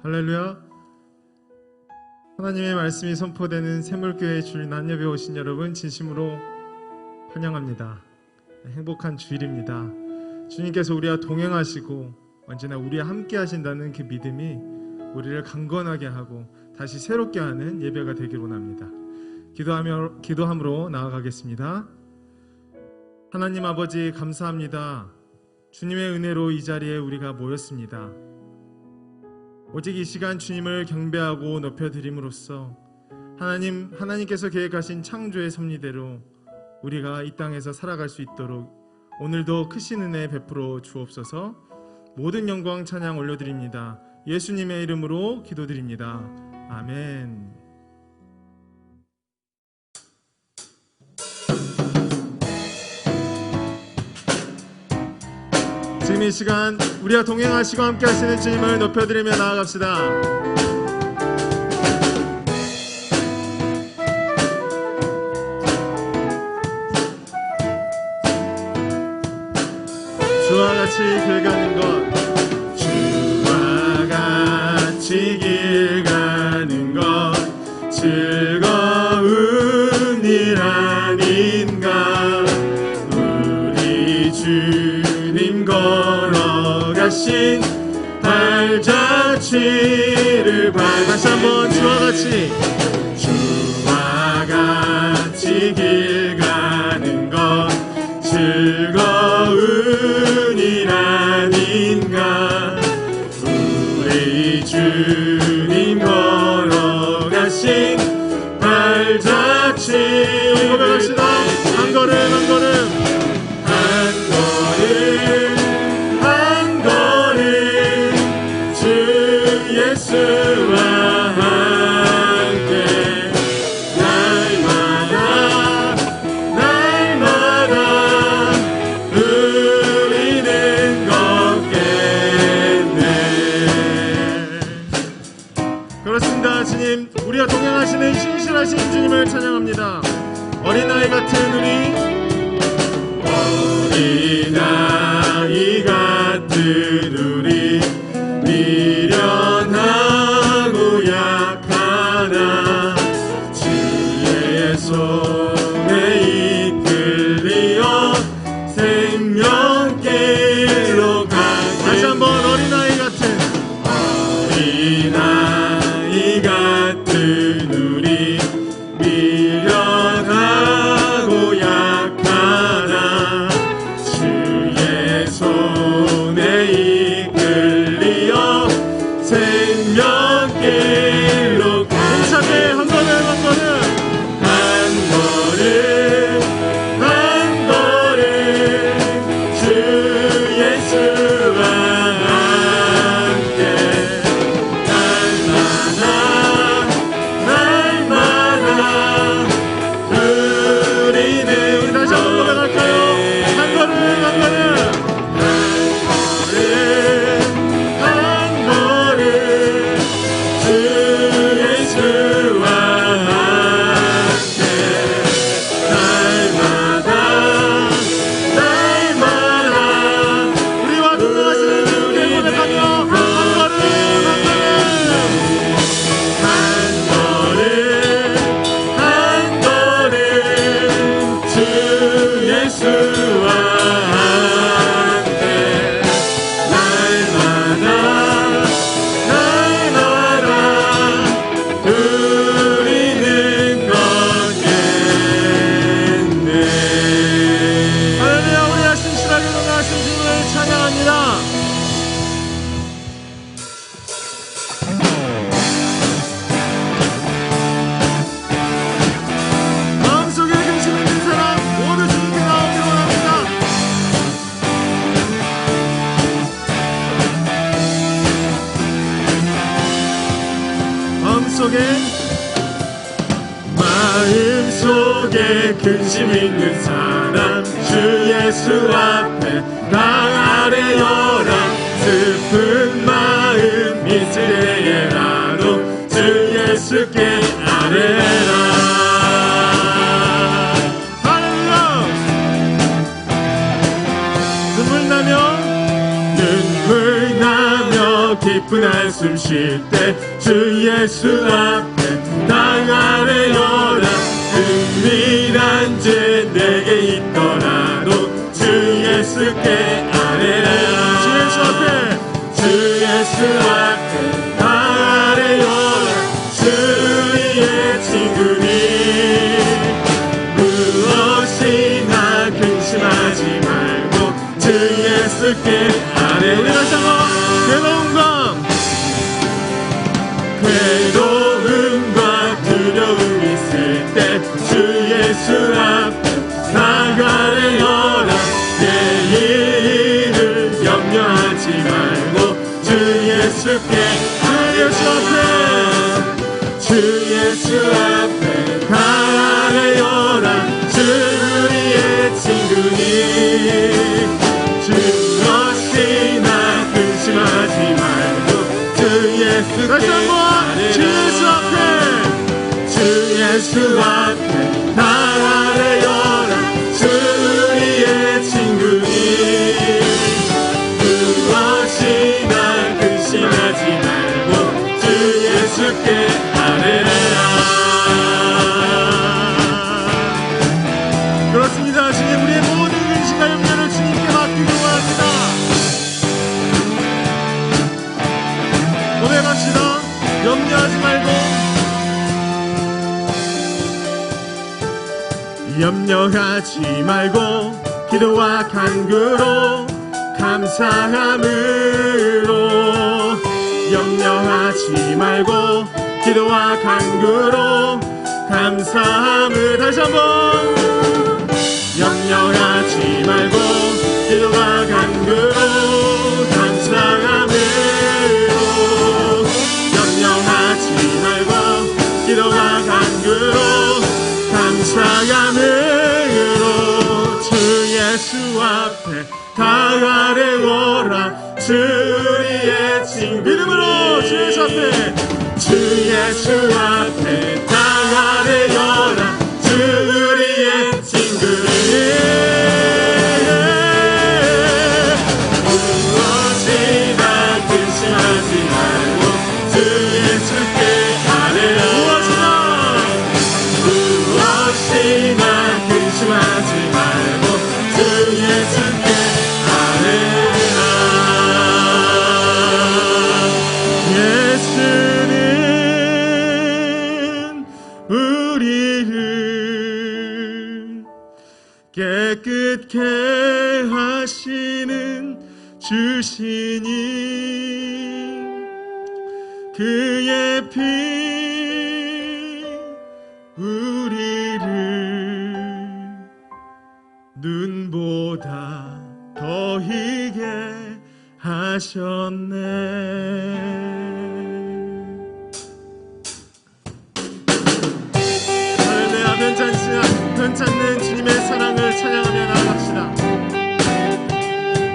할렐루야. 하나님의 말씀이 선포되는 샘물교회 주일 낮예배 오신 여러분 진심으로 환영합니다. 행복한 주일입니다. 주님께서 우리와 동행하시고 언제나 우리와 함께 하신다는 그 믿음이 우리를 강건하게 하고 다시 새롭게 하는 예배가 되길 원합니다. 기도함으로 나아가겠습니다. 하나님 아버지 감사합니다. 주님의 은혜로 이 자리에 우리가 모였습니다. 오직 이 시간 주님을 경배하고 높여드림으로써 하나님께서 계획하신 창조의 섭리대로 우리가 이 땅에서 살아갈 수 있도록 오늘도 크신 은혜 베풀어 주옵소서. 모든 영광 찬양 올려드립니다. 예수님의 이름으로 기도드립니다. 아멘. 지금 이 시간 우리와 동행하시고 함께 하시는 주님을 높여드리며 나아갑시다. 주와 같이 길 가는 것, 주와 같이 길 가는 것 즐거운 일 아닌가. 우리 주님 걸어가신 발자취를 다시 한번 주와 같이 길 가는 것 즐거운 일 아닌가. 우리 주님 걸어가신 발자취 고백합시다. 한 걸음 한 걸음 한 걸음 주 예수와 함께 날마다 우리는 걷겠네. 그렇습니다. 주님, 우리와 동행하시는 신실하신 주님을 찬양합니다. 어린아이 같은 우리 미련하고 약하나 주의 손에 이끌리어 생명길로 가게. 다시 한번 어린아이 같은 우리 미련하고 약하나 주의 손에 이끌리어 생명길로 힘차게 한 걸음 주 예수와 함께 날마다 우리는 다시 한번 고백할까요? 한 걸음 주 예수와 함께 날마다 우리와 동행하시는 주님을 고백하며 한 걸음 주 예수와 함께 날마다 우리는 걷겠네. 할렐루야. 우리와 신실하게 동행하신 주님을 찬양합니다. 마음속에 근심 있는 사람 모두 주님께 나오기를 원합니다. 마음속에 근심 있는 사람 주 예수 앞에 나아뢰어라. 슬픈 마음 이스라엘아로 주 예수께 아뢰라. 할렐루야. 눈물 나며 기쁨 깊은 한숨 쉴 때 주 예수 앞에 당 아래여라. 은밀한 죄 내게 있더라도 주 예수께 아뢰라. 주 예수 앞에 주 예수 앞에 당 아래여라. 주의 친구니 무엇이나 근심하지 말고 주 예수께 아뢰라. 우리 다시 한번 괴로움과 두려움 있을 때 주 예수 앞에 나가래여라. 내일을 염려하지 말고 주 예수께 주 예수 앞에 주 예수 앞에 나가래여라. 주의 친구니 무엇이나 근심하지 말고 주 예수 다시 한번 주 예수 앞에 주 예수 앞에 나가래여라. 주의 친구니 무엇이나 근심하지 말고 주 예수께 아뢰라. 그렇습니다. 주님, 우리의 모든 근심과 염려를 주님께 맡기고 합니다. 고백합시다. 염려하지 말고 염려하지 말고 기도와 간구로 감사함으로 염려하지 말고 기도와 간구로 감사함을 다시 한번 염려하지 말고 기도와 간구로 감사함으로 염려하지 말고 기도와 간구로 감사함으로 주 예수 앞에 다 아뢰오라. 주의 친구 이름으로 주 예수 앞에 주 예수 앞에 다 아뢰오라. 주의 친구를 무엇이나 근심하지 말고 주 예수께 아뢰라. 무엇이나 근심하지 말고 주 예수께 아뢰라. 예수는 우리를 깨끗게 하시는 주시니 그의 피 우리를 눈보다 더 희게 하셨네. 할렐루야. 변찮는 주님의 사랑을 찬양하며 나아갑시다.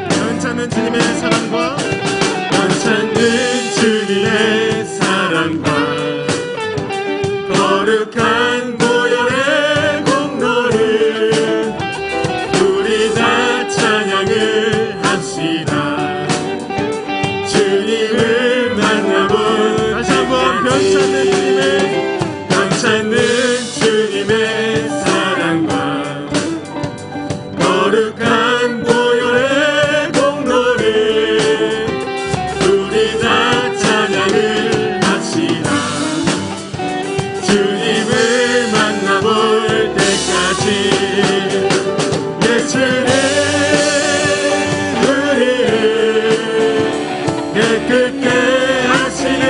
변찮는 주님의 사랑과 변찮는 주님의 사랑과 거룩한 보혈의 공로를 우리 다 찬양을 합시다. 주님을 만나본 다시 한번 변찮는 주님의 사랑과 거룩한 보혈의 공로를 우리 다 찬양을 합시다. 주님을 만나볼 때까지 예수는 우리를 깨끗게 하시는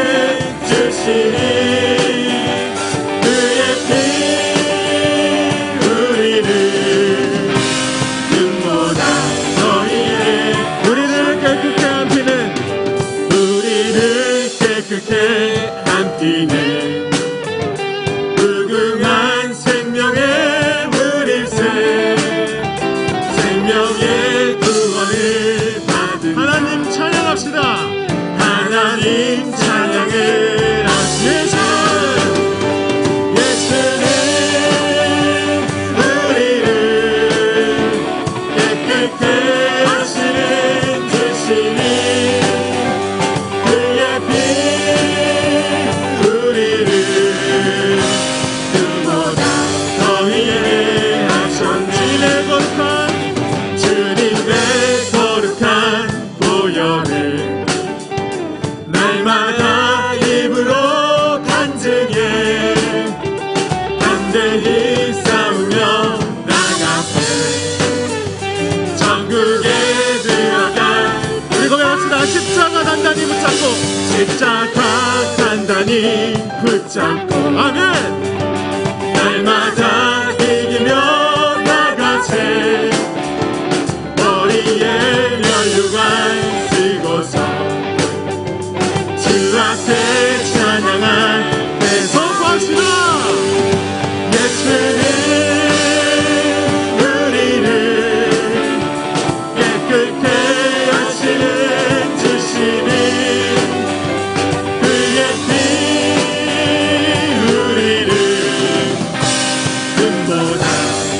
주시니 그의 피 우리를 눈보다 더 희게 우리를 깨끗게 한 피는 우리를 깨끗게 한 피는 무궁한 생명의 물일새 생명의 구원을 받은 하나님 찬양합시다. 하나님 찬양을 하시는 예수는 우리를 깨끗게 하시는 주시니 그의 십자가 단단히 붙잡고 아멘. 날마다 이기며 나가세. 머리에 면류관 쓰고서 주 앞에 찬양한 배송합시다. 예수는 우리를 깨끗게 하시는 주시니 그의 피 우리를 금보다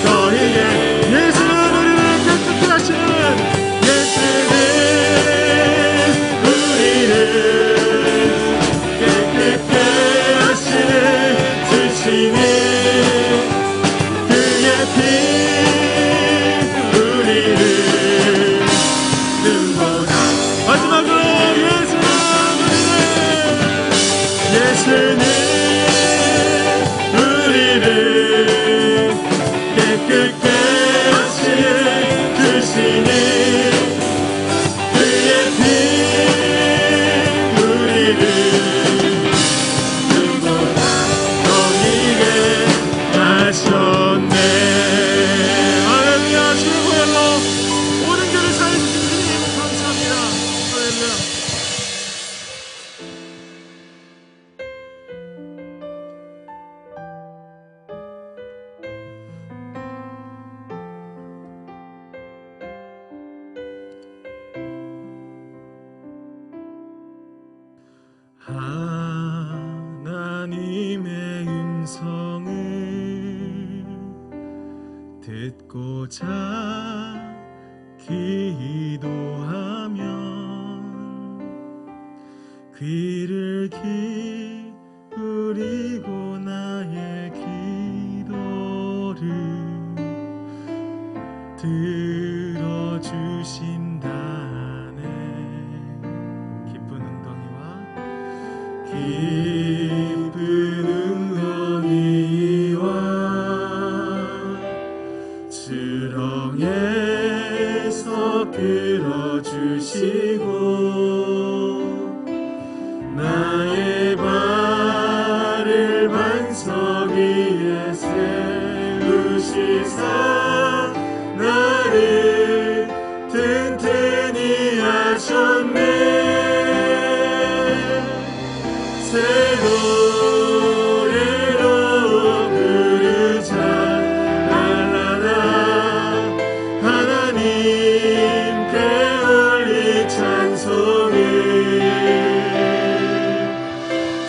더히게. 예수는 우리를 깨끗게 하시는, 예수는 우리를 깨끗게 하시는 주시니 그의 피 우리를 눈보다. 마지막으로 예수는 우리를 깨끗게 하시는 주시니 그의 피 우리를 눈보다 더히게 하셨네. 할렐루야. 주의 보혈로 모든 죄를 사해 주신 주님 감사합니다. 할렐루야. 하나님의 음성을 듣고자 기도하면 귀를 기울이고 나의 기도를 들어주신다네. 기쁜 웅덩이와 수렁에서 끌어주시고 나의 발을 반석 위에 세우시사 나를 튼튼히 하셨네. 새 노래로 부르자 랄라라. 하나님께 올릴 찬송을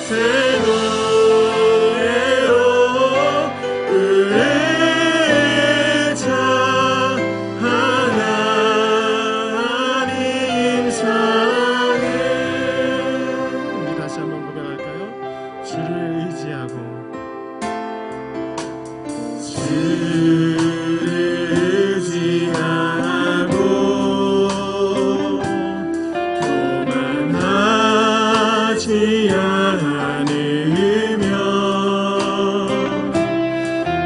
새 노래로 부르자. 하나님 사랑. 우리 다시 한번 고백할까요? 주를 의지하고 주를 의지하고 교만하지 않으며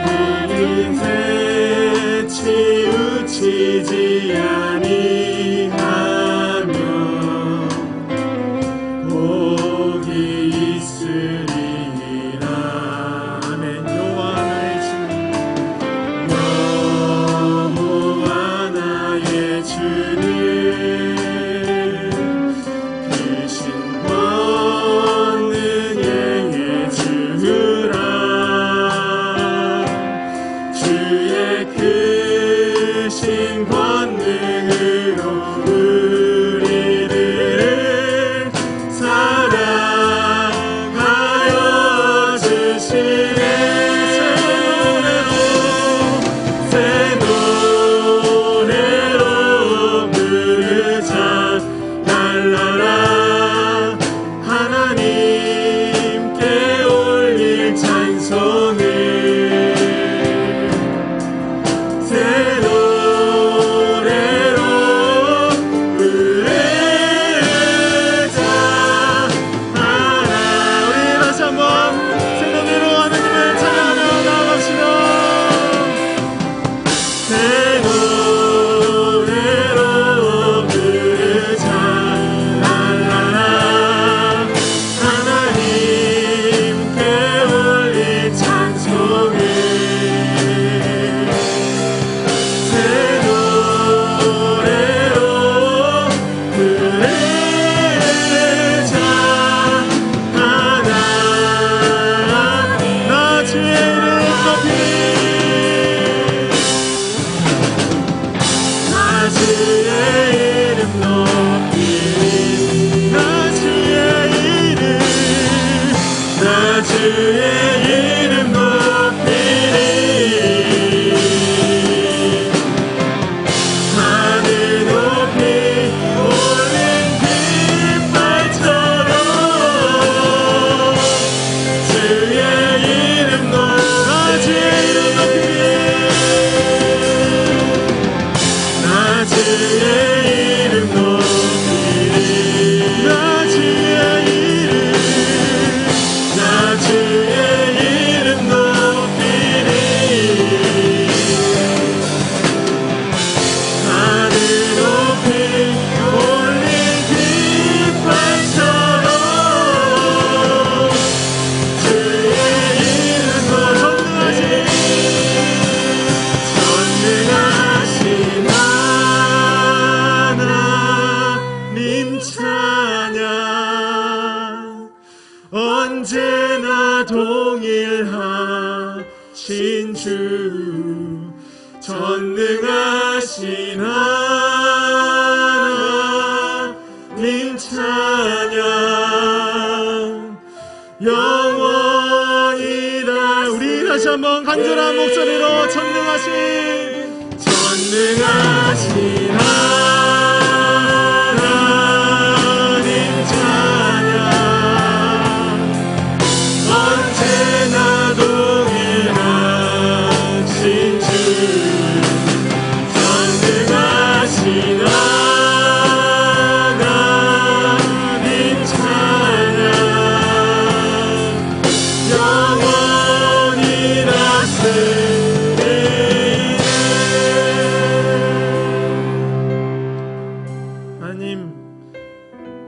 긴 인생 치우치지 아니하며 복이 있으리라. 아멘. 여호와 나의 주님, 여호와 나의 주님, 크신 권능의 나 주의 이름 높이리. 하늘 높이 올린 깃발처럼 주의 이름 높이리. 나 주의 이름 높이리. 나 주의 이름 높이리. 나 주의 이름, 나 주의 이름 높이리. 하늘 높이 올린 깃발처럼 주의 이름으로 전능하신 하나님 찬양. 언제나 동일하신 주, 전능하신 하나님 찬양. 영원히 다. 우리 다시 한번 간절한 목소리로 전능하신 하나님 찬양. 언제나 동일하신 주, 전능하신 하나님 찬양. 영원히 다스리네. 하나님,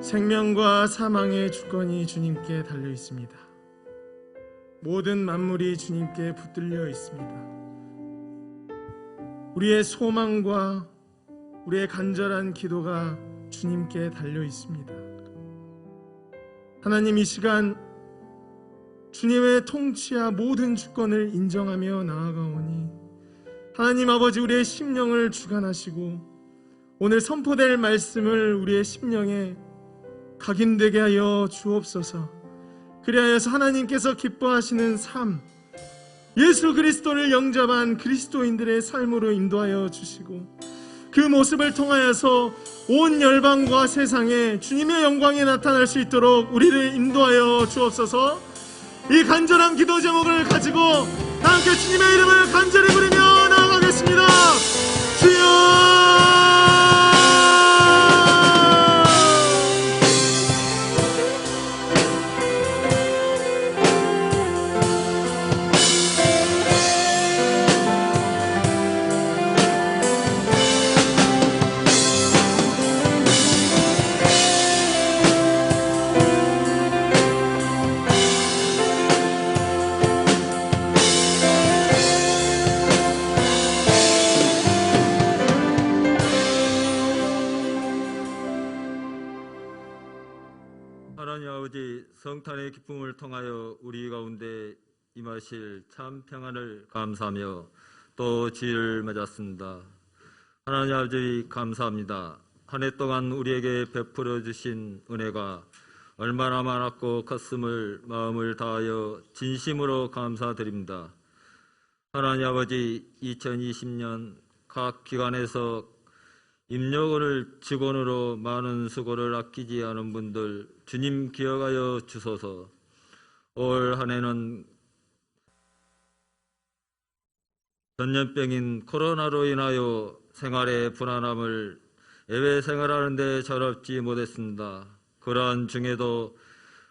생명과 사망의 주권이 주님께 달려 있습니다. 모든 만물이 주님께 붙들려 있습니다. 우리의 소망과 우리의 간절한 기도가 주님께 달려 있습니다. 하나님, 이 시간 주님의 통치와 모든 주권을 인정하며 나아가오니 하나님 아버지, 우리의 심령을 주관하시고 오늘 선포될 말씀을 우리의 심령에 각인되게 하여 주옵소서. 그리하여서 하나님께서 기뻐하시는 삶, 예수 그리스도를 영접한 그리스도인들의 삶으로 인도하여 주시고 그 모습을 통하여서 온 열방과 세상에 주님의 영광이 나타날 수 있도록 우리를 인도하여 주옵소서. 이 간절한 기도 제목을 가지고 다 함께 주님의 이름을 간절히 부르며 나아가겠습니다. 주여! 하나님 아버지, 성탄의 기쁨을 통하여 우리 가운데 임하실 참 평안을 감사하며 또 주일을 맞았습니다. 하나님 아버지, 감사합니다. 한 해 동안 우리에게 베풀어 주신 은혜가 얼마나 많았고 컸음을 마음을 다하여 진심으로 감사드립니다. 하나님 아버지, 2020년 각 기관에서 임력을 직원으로 많은 수고를 아끼지 않은 분들 주님 기억하여 주소서. 올 한 해는 전염병인 코로나로 인하여 생활의 불안함을 예외 생활하는 데 저럽지 못했습니다. 그러한 중에도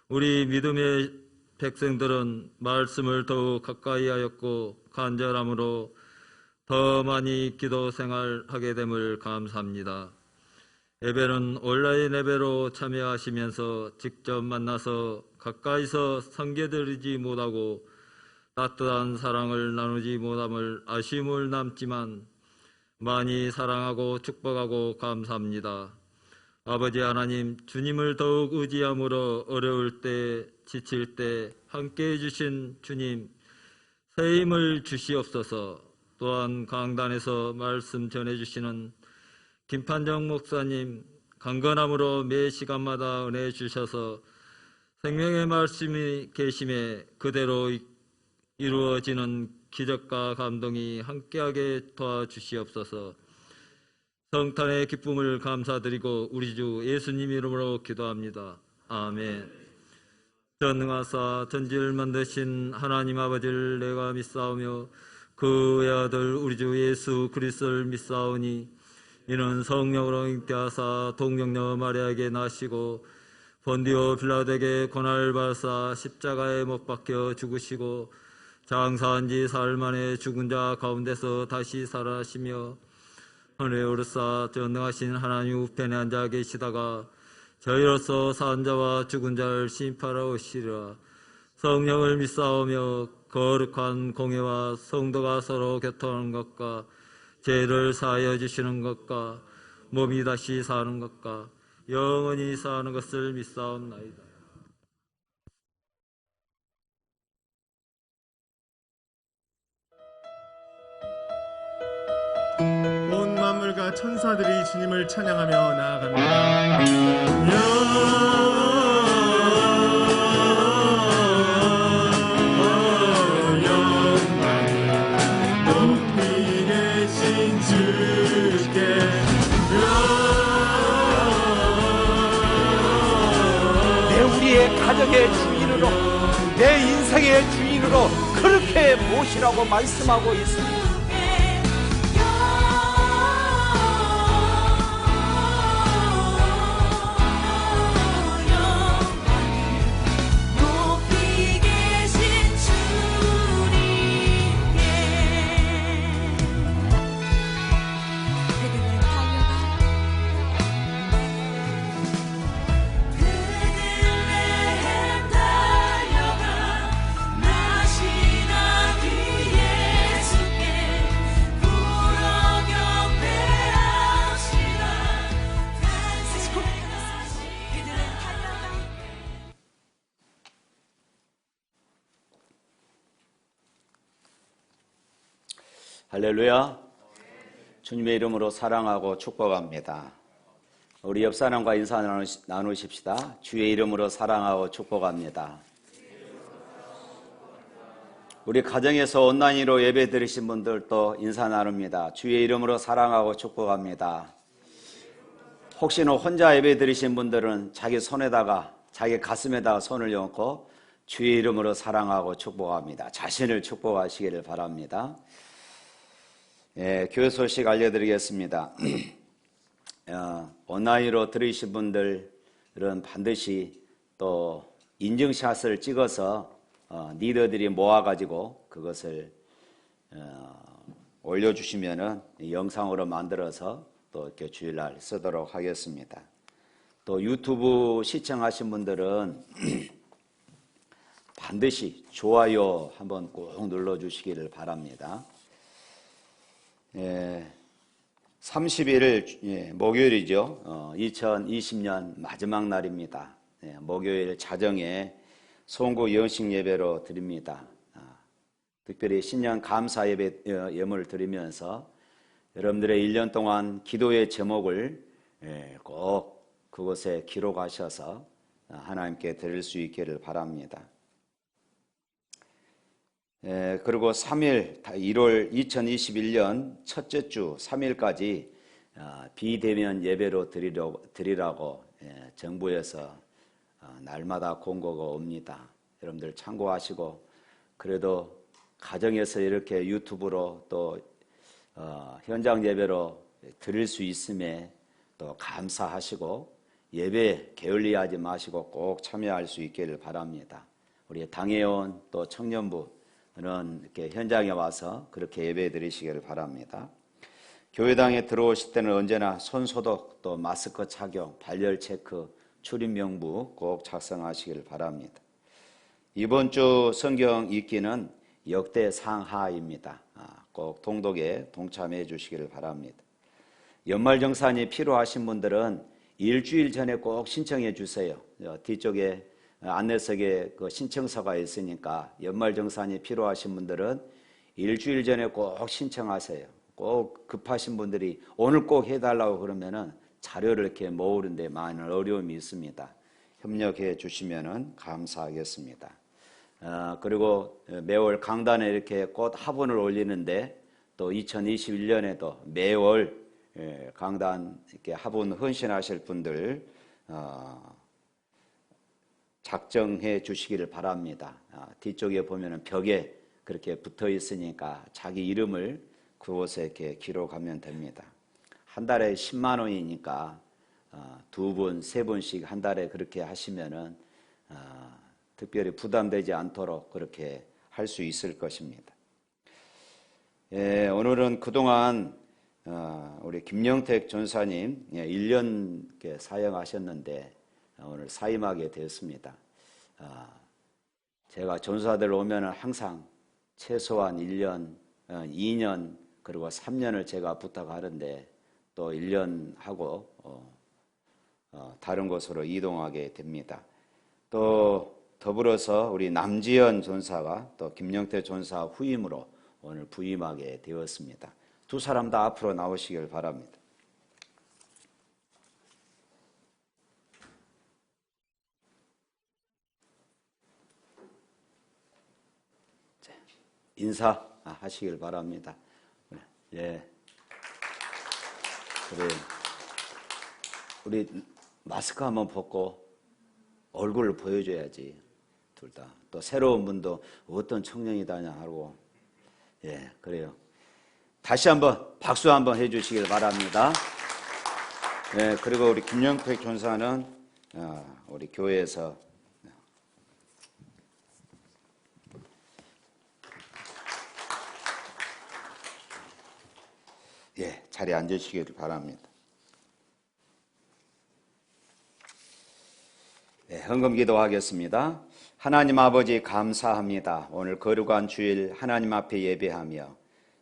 우리 믿음의 백성들은 말씀을 더욱 가까이 하였고 간절함으로 더 많이 기도 생활하게 됨을 감사합니다. 예배는 온라인 예배로 참여하시면서 직접 만나서 가까이서 섬겨드리지 못하고 따뜻한 사랑을 나누지 못함을 아쉬움을 남지만 많이 사랑하고 축복하고 감사합니다. 아버지 하나님, 주님을 더욱 의지함으로 어려울 때, 지칠 때 함께해 주신 주님, 새 힘을 주시옵소서. 또한 강단에서 말씀 전해주시는 김판정 목사님, 강건함으로 매 시간마다 은혜 주셔서 생명의 말씀이 계심에 그대로 이루어지는 기적과 감동이 함께하게 도와주시옵소서. 성탄의 기쁨을 감사드리고 우리 주 예수님 이름으로 기도합니다. 아멘. 전능하사 천지를 만드신 하나님 아버지를 내가 믿사오며 그의 아들 우리 주 예수 그리스도를 믿사오니 이는 성령으로 잉태하사 동정녀 마리아에게 나시고 본디오 빌라도에게 고난을 받으사 십자가에 못 박혀 죽으시고 장사한 지 사흘 만에 죽은 자 가운데서 다시 살아나시며 하늘에 오르사 전능하신 하나님 우편에 앉아 계시다가 저희로서 산 자와 죽은 자를 심판하러 오시리라. 성령을 믿사오며 거룩한 공예와 성도가 서로 교통하는 것과 죄를 사하여 주시는 것과 몸이 다시 사는 것과 영원히 사는 것을 믿사옵나이다. 온 만물과 천사들이 주님을 찬양하며 나아갑니다. 높이 계신 주께 내 우리의 가정의 주인으로, 내 인생의 주인으로 그렇게 모시라고 말씀하고 있습니다. 할렐루야. 주님의 이름으로 사랑하고 축복합니다. 우리 옆 사람과 인사 나누십시다. 주의 이름으로 사랑하고 축복합니다. 우리 가정에서 온라인으로 예배 드리신 분들도 인사 나눕니다. 주의 이름으로 사랑하고 축복합니다. 혹시나 혼자 예배 드리신 분들은 자기 손에다가, 자기 가슴에다가 손을 얹고 주의 이름으로 사랑하고 축복합니다. 자신을 축복하시기를 바랍니다. 교회 소식 알려드리겠습니다. 온라인으로 들으신 분들은 반드시 또 인증샷을 찍어서 리더들이 모아가지고 그것을 올려주시면은 영상으로 만들어서 또 이렇게 주일날 쓰도록 하겠습니다. 또 유튜브 시청하신 분들은 반드시 좋아요 한번 꼭 눌러주시기를 바랍니다. 30일 목요일이죠. 2020년 마지막 날입니다. 목요일 자정에 송구 영식 예배로 드립니다. 특별히 신년 감사 예배 예물을 드리면서 여러분들의 1년 동안 기도의 제목을 꼭 그곳에 기록하셔서 하나님께 드릴 수 있기를 바랍니다. 그리고 3일 1월 2021년 첫째 주 3일까지 비대면 예배로 드리라고 정부에서 날마다 공고가 옵니다. 여러분들 참고하시고, 그래도 가정에서 이렇게 유튜브로 또 현장 예배로 드릴 수 있음에 또 감사하시고 예배 게을리하지 마시고 꼭 참여할 수 있기를 바랍니다. 우리 당회원 또 청년부 는 이렇게 현장에 와서 그렇게 예배 드리시기를 바랍니다. 교회당에 들어오실 때는 언제나 손 소독, 또 마스크 착용, 발열 체크, 출입 명부 꼭 작성하시기를 바랍니다. 이번 주 성경 읽기는 역대 상하입니다. 꼭 통독에 동참해 주시기를 바랍니다. 연말정산이 필요하신 분들은 일주일 전에 꼭 신청해 주세요. 뒤쪽에 안내석에 그 신청서가 있으니까 연말정산이 필요하신 분들은 일주일 전에 꼭 신청하세요. 꼭 급하신 분들이 오늘 꼭 해달라고 그러면은 자료를 이렇게 모으는데 많은 어려움이 있습니다. 협력해 주시면 감사하겠습니다. 그리고 매월 강단에 이렇게 꽃 화분을 올리는데 또 2021년에도 매월 강단 이렇게 화분 헌신하실 분들 작정해 주시기를 바랍니다. 뒤쪽에 보면은 벽에 그렇게 붙어 있으니까 자기 이름을 그곳에 이렇게 기록하면 됩니다. 한 달에 10만 원이니까 두 분, 세 분씩 한 달에 그렇게 하시면은 특별히 부담되지 않도록 그렇게 할 수 있을 것입니다. 오늘은 그동안 우리 김영택 전사님 1년 사역하셨는데 오늘 사임하게 되었습니다. 제가 전사들 오면은 항상 최소한 1년, 2년 그리고 3년을 제가 부탁하는데 또 1년 하고 다른 곳으로 이동하게 됩니다. 또 더불어서 우리 남지연 전사가 또 김영태 전사 후임으로 오늘 부임하게 되었습니다. 두 사람 다 앞으로 나오시길 바랍니다. 인사하시길 바랍니다. 예. 우리 마스크 한번 벗고 얼굴을 보여줘야지. 둘 다. 또 새로운 분도 어떤 청년이다냐 하고. 예, 그래요. 다시 한번 박수 한번 해주시길 바랍니다. 예, 그리고 우리 김영택 전사는 우리 교회에서 자리에 앉으시길 바랍니다. 헌금 기도하겠습니다. 하나님 아버지 감사합니다. 오늘 거룩한 주일 하나님 앞에 예배하며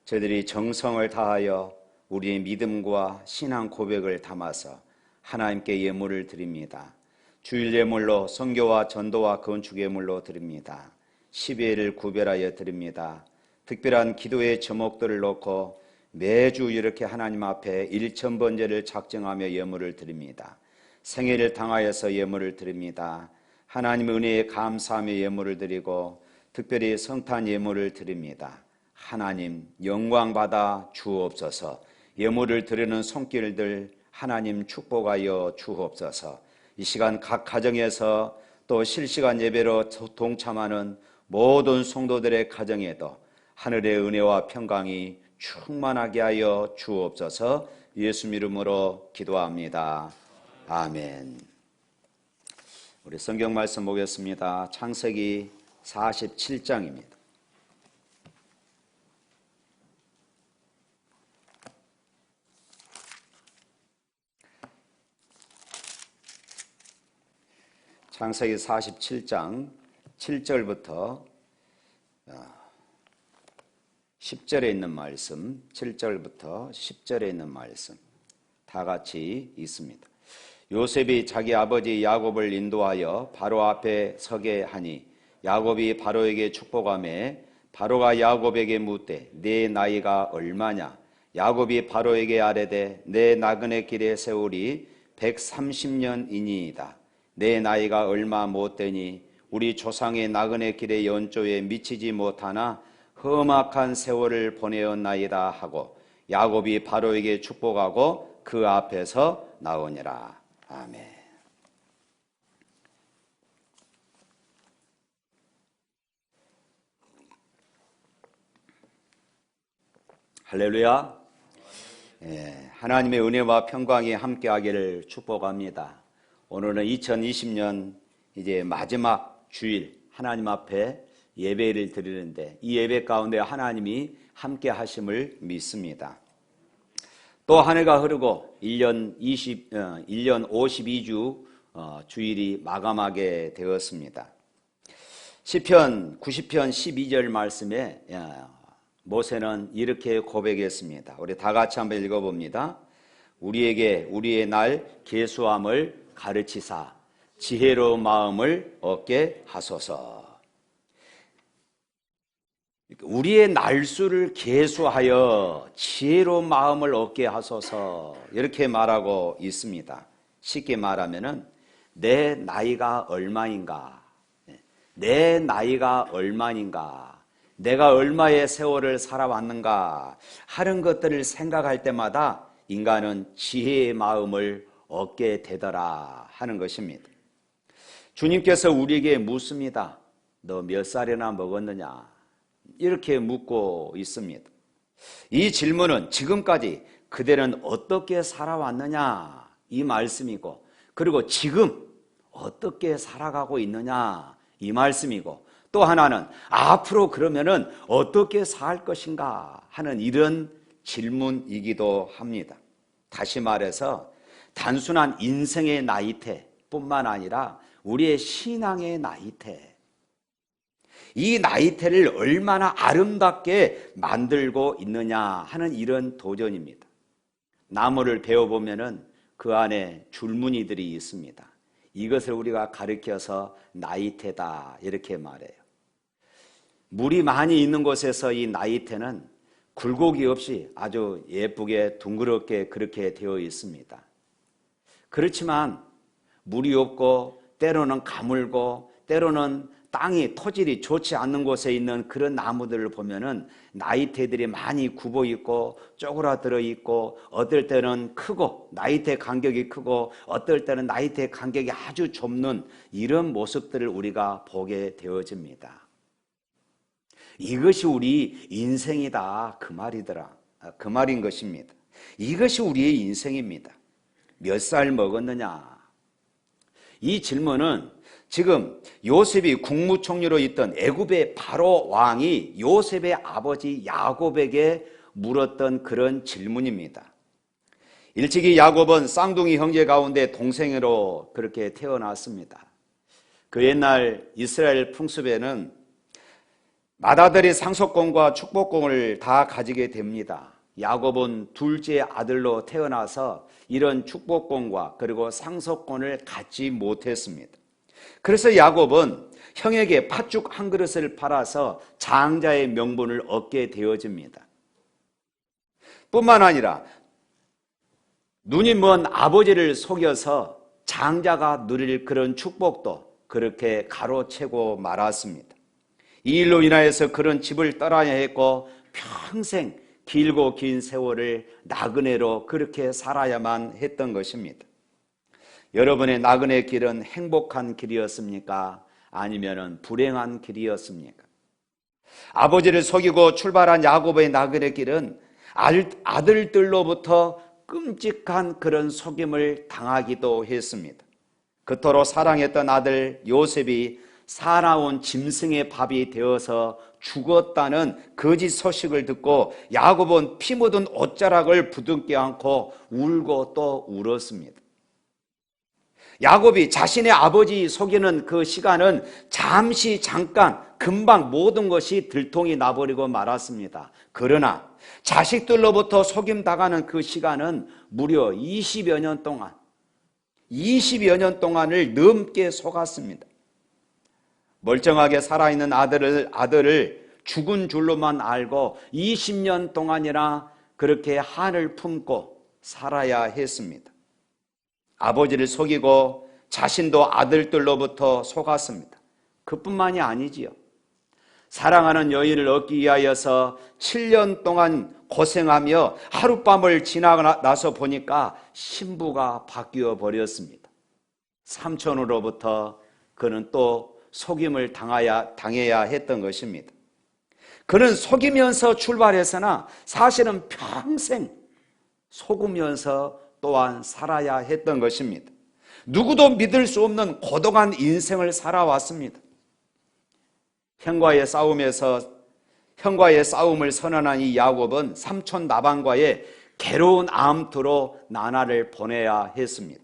저희들이 정성을 다하여 우리의 믿음과 신앙 고백을 담아서 하나님께 예물을 드립니다. 주일 예물로 선교와 전도와 건축 예물로 드립니다. 12회를 구별하여 드립니다. 특별한 기도의 제목들을 놓고 매주 이렇게 하나님 앞에 1000번제를 작정하며 예물을 드립니다. 생애를 당하여서 예물을 드립니다. 하나님의 은혜에 감사하며 예물을 드리고 특별히 성탄 예물을 드립니다. 하나님 영광 받아 주옵소서. 예물을 드리는 손길들 하나님 축복하여 주옵소서. 이 시간 각 가정에서 또 실시간 예배로 동참하는 모든 성도들의 가정에도 하늘의 은혜와 평강이 충만하게 하여 주옵소서. 예수 이름으로 기도합니다. 아멘. 우리 성경 말씀 보겠습니다. 창세기 47장입니다. 창세기 47장 7절부터 10절에 있는 말씀, 7절부터 10절에 있는 말씀 다 같이 있습니다. 요셉이 자기 아버지 야곱을 인도하여 바로 앞에 서게 하니 야곱이 바로에게 축복하며 바로가 야곱에게 묻되 네 나이가 얼마냐? 야곱이 바로에게 아뢰되 내 나그네 길에 세월이 130년이니이다. 내 나이가 얼마 못되니 우리 조상의 나그네 길의 연조에 미치지 못하나 험악한 세월을 보내었나이다 하고 야곱이 바로에게 축복하고 그 앞에서 나오니라. 아멘. 할렐루야. 하나님의 은혜와 평강이 함께하기를 축복합니다. 오늘은 2020년 이제 마지막 주일 하나님 앞에 예배를 드리는데 이 예배 가운데 하나님이 함께 하심을 믿습니다. 또 한 해가 흐르고 1년 52주 주일이 마감하게 되었습니다. 시편 90편 12절 말씀에 모세는 이렇게 고백했습니다. 우리 다 같이 한번 읽어봅니다. 우리에게 우리의 날 계수함을 가르치사 지혜로운 마음을 얻게 하소서. 우리의 날수를 계수하여 지혜로운 마음을 얻게 하소서 이렇게 말하고 있습니다. 쉽게 말하면은 내 나이가 얼마인가? 내 나이가 얼마인가? 내가 얼마의 세월을 살아왔는가? 하는 것들을 생각할 때마다 인간은 지혜의 마음을 얻게 되더라 하는 것입니다. 주님께서 우리에게 묻습니다. 너 몇 살이나 먹었느냐? 이렇게 묻고 있습니다. 이 질문은 지금까지 그대는 어떻게 살아왔느냐? 이 말씀이고, 그리고 지금 어떻게 살아가고 있느냐? 이 말씀이고, 또 하나는 앞으로 그러면은 어떻게 살 것인가? 하는 이런 질문이기도 합니다. 다시 말해서 단순한 인생의 나이테 뿐만 아니라 우리의 신앙의 나이테, 이 나이테를 얼마나 아름답게 만들고 있느냐 하는 이런 도전입니다. 나무를 베어보면은 그 안에 줄무늬들이 있습니다. 이것을 우리가 가리켜서 나이테다 이렇게 말해요. 물이 많이 있는 곳에서 이 나이테는 굴곡이 없이 아주 예쁘게 둥그렇게 그렇게 되어 있습니다. 그렇지만 물이 없고 때로는 가물고 때로는 땅이 토질이 좋지 않는 곳에 있는 그런 나무들을 보면은 나이테들이 많이 굽어 있고 쪼그라들어 있고, 어떨 때는 크고 나이테 간격이 크고 어떨 때는 나이테 간격이 아주 좁는 이런 모습들을 우리가 보게 되어집니다. 이것이 우리 인생이다 그 말이더라. 그 말인 것입니다. 이것이 우리의 인생입니다. 몇 살 먹었느냐? 이 질문은 지금 요셉이 국무총리로 있던 애굽의 바로 왕이 요셉의 아버지 야곱에게 물었던 그런 질문입니다. 일찍이 야곱은 쌍둥이 형제 가운데 동생으로 그렇게 태어났습니다. 그 옛날 이스라엘 풍습에는 맏아들이 상속권과 축복권을 다 가지게 됩니다. 야곱은 둘째 아들로 태어나서 이런 축복권과 그리고 상속권을 갖지 못했습니다. 그래서 야곱은 형에게 팥죽 한 그릇을 팔아서 장자의 명분을 얻게 되어집니다. 뿐만 아니라 눈이 먼 아버지를 속여서 장자가 누릴 그런 축복도 그렇게 가로채고 말았습니다. 이 일로 인하여서 그런 집을 떠나야 했고 평생 길고 긴 세월을 나그네로 그렇게 살아야만 했던 것입니다. 여러분의 나그네 길은 행복한 길이었습니까? 아니면 불행한 길이었습니까? 아버지를 속이고 출발한 야곱의 나그네 길은 아들들로부터 끔찍한 그런 속임을 당하기도 했습니다. 그토록 사랑했던 아들 요셉이 사나운 짐승의 밥이 되어서 죽었다는 거짓 소식을 듣고 야곱은 피 묻은 옷자락을 부둥켜 안고 울고 또 울었습니다. 야곱이 자신의 아버지 속이는 그 시간은 잠깐 금방 모든 것이 들통이 나버리고 말았습니다. 그러나 자식들로부터 속임당하는 그 시간은 무려 20여 년 동안을 넘게 속았습니다. 멀쩡하게 살아있는 아들을 죽은 줄로만 알고 20년 동안이나 그렇게 한을 품고 살아야 했습니다. 아버지를 속이고 자신도 아들들로부터 속았습니다. 그뿐만이 아니지요. 사랑하는 여인을 얻기 위하여서 7년 동안 고생하며 하룻밤을 지나서 보니까 신부가 바뀌어 버렸습니다. 삼촌으로부터 그는 또 속임을 당해야 했던 것입니다. 그는 속이면서 출발했으나 사실은 평생 속으면서 또한 살아야 했던 것입니다. 누구도 믿을 수 없는 고독한 인생을 살아왔습니다. 형과의 싸움을 선언한 이 야곱은 삼촌 라반과의 괴로운 암투로 나날을 보내야 했습니다.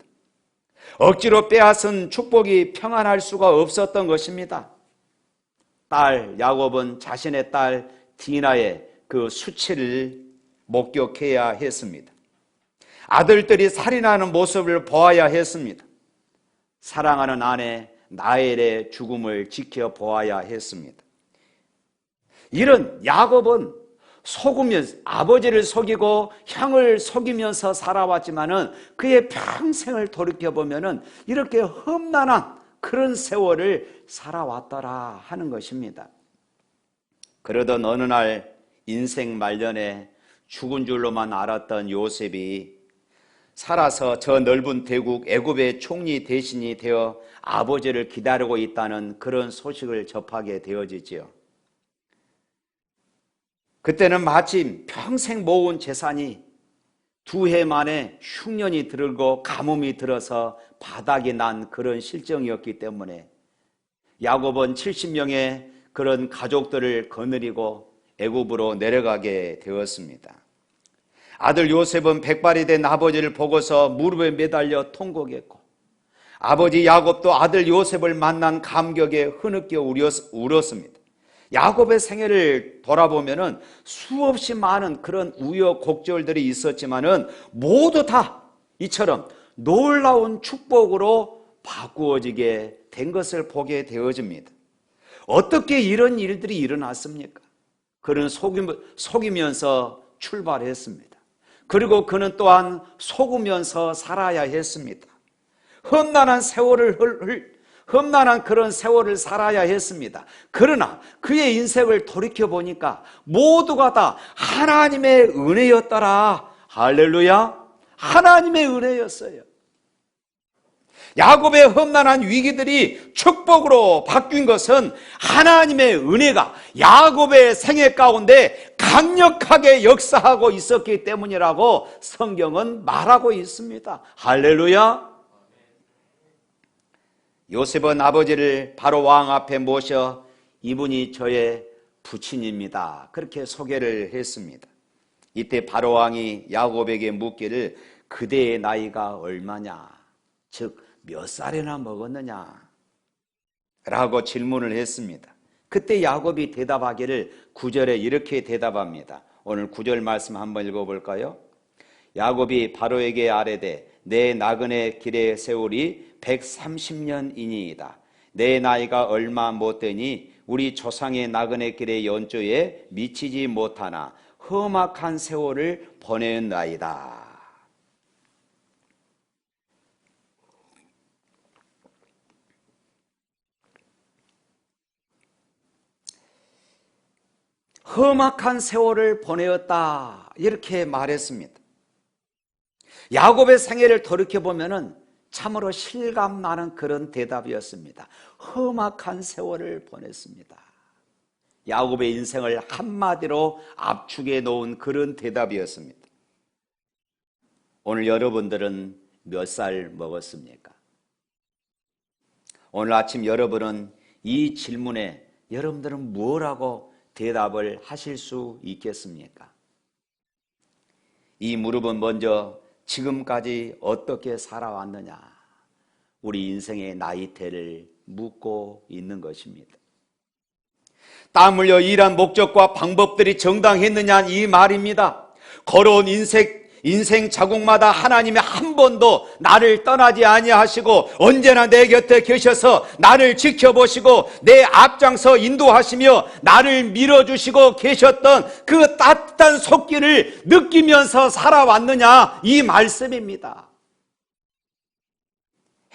억지로 빼앗은 축복이 평안할 수가 없었던 것입니다. 야곱은 자신의 딸 디나의 그 수치를 목격해야 했습니다. 아들들이 살인하는 모습을 보아야 했습니다. 사랑하는 아내 나엘의 죽음을 지켜보아야 했습니다. 이런 야곱은 속으면서 아버지를 속이고 형을 속이면서 살아왔지만은 그의 평생을 돌이켜보면은 이렇게 험난한 그런 세월을 살아왔더라 하는 것입니다. 그러던 어느 날 인생 말년에 죽은 줄로만 알았던 요셉이 살아서 저 넓은 대국 애굽의 총리 대신이 되어 아버지를 기다리고 있다는 그런 소식을 접하게 되어지지요. 그때는 마침 평생 모은 재산이 2해 만에 흉년이 들고 가뭄이 들어서 바닥이 난 그런 실정이었기 때문에 야곱은 70명의 그런 가족들을 거느리고 애굽으로 내려가게 되었습니다. 아들 요셉은 백발이 된 아버지를 보고서 무릎에 매달려 통곡했고, 아버지 야곱도 아들 요셉을 만난 감격에 흐느껴 울었습니다. 야곱의 생애를 돌아보면은 수없이 많은 그런 우여곡절들이 있었지만은 모두 다 이처럼 놀라운 축복으로 바꾸어지게 된 것을 보게 되어집니다. 어떻게 이런 일들이 일어났습니까? 그는 속이면서 출발했습니다. 그리고 그는 또한 속으면서 살아야 했습니다. 험난한 그런 세월을 살아야 했습니다. 그러나 그의 인생을 돌이켜보니까 모두가 다 하나님의 은혜였더라. 할렐루야. 하나님의 은혜였어요. 야곱의 험난한 위기들이 축복으로 바뀐 것은 하나님의 은혜가 야곱의 생애 가운데 강력하게 역사하고 있었기 때문이라고 성경은 말하고 있습니다. 할렐루야. 요셉은 아버지를 바로 왕 앞에 모셔 이분이 저의 부친입니다, 그렇게 소개를 했습니다. 이때 바로 왕이 야곱에게 묻기를 그대의 나이가 얼마냐, 즉 몇 살이나 먹었느냐 라고 질문을 했습니다. 그때 야곱이 대답하기를 9절에 이렇게 대답합니다. 오늘 9절 말씀 한번 읽어볼까요? 야곱이 바로에게 아뢰되 내 나그네 길의 세월이 130년이니이다. 내 나이가 얼마 못되니 우리 조상의 나그네 길의 연조에 미치지 못하나 험악한 세월을 보내었나이다. 험악한 세월을 보내었다 이렇게 말했습니다. 야곱의 생애를 돌이켜보면 참으로 실감나는 그런 대답이었습니다. 험악한 세월을 보냈습니다. 야곱의 인생을 한마디로 압축해 놓은 그런 대답이었습니다. 오늘 여러분들은 몇 살 먹었습니까? 오늘 아침 여러분은 이 질문에 여러분들은 뭐라고 대답을 하실 수 있겠습니까? 이 무릎은 먼저 지금까지 어떻게 살아왔느냐, 우리 인생의 나이테를 묻고 있는 것입니다. 땀 흘려 일한 목적과 방법들이 정당했느냐 이 말입니다. 걸어온 인생 자국마다 하나님이 한 번도 나를 떠나지 아니하시고 언제나 내 곁에 계셔서 나를 지켜보시고 내 앞장서 인도하시며 나를 밀어주시고 계셨던 그 따뜻한 손길을 느끼면서 살아왔느냐 이 말씀입니다.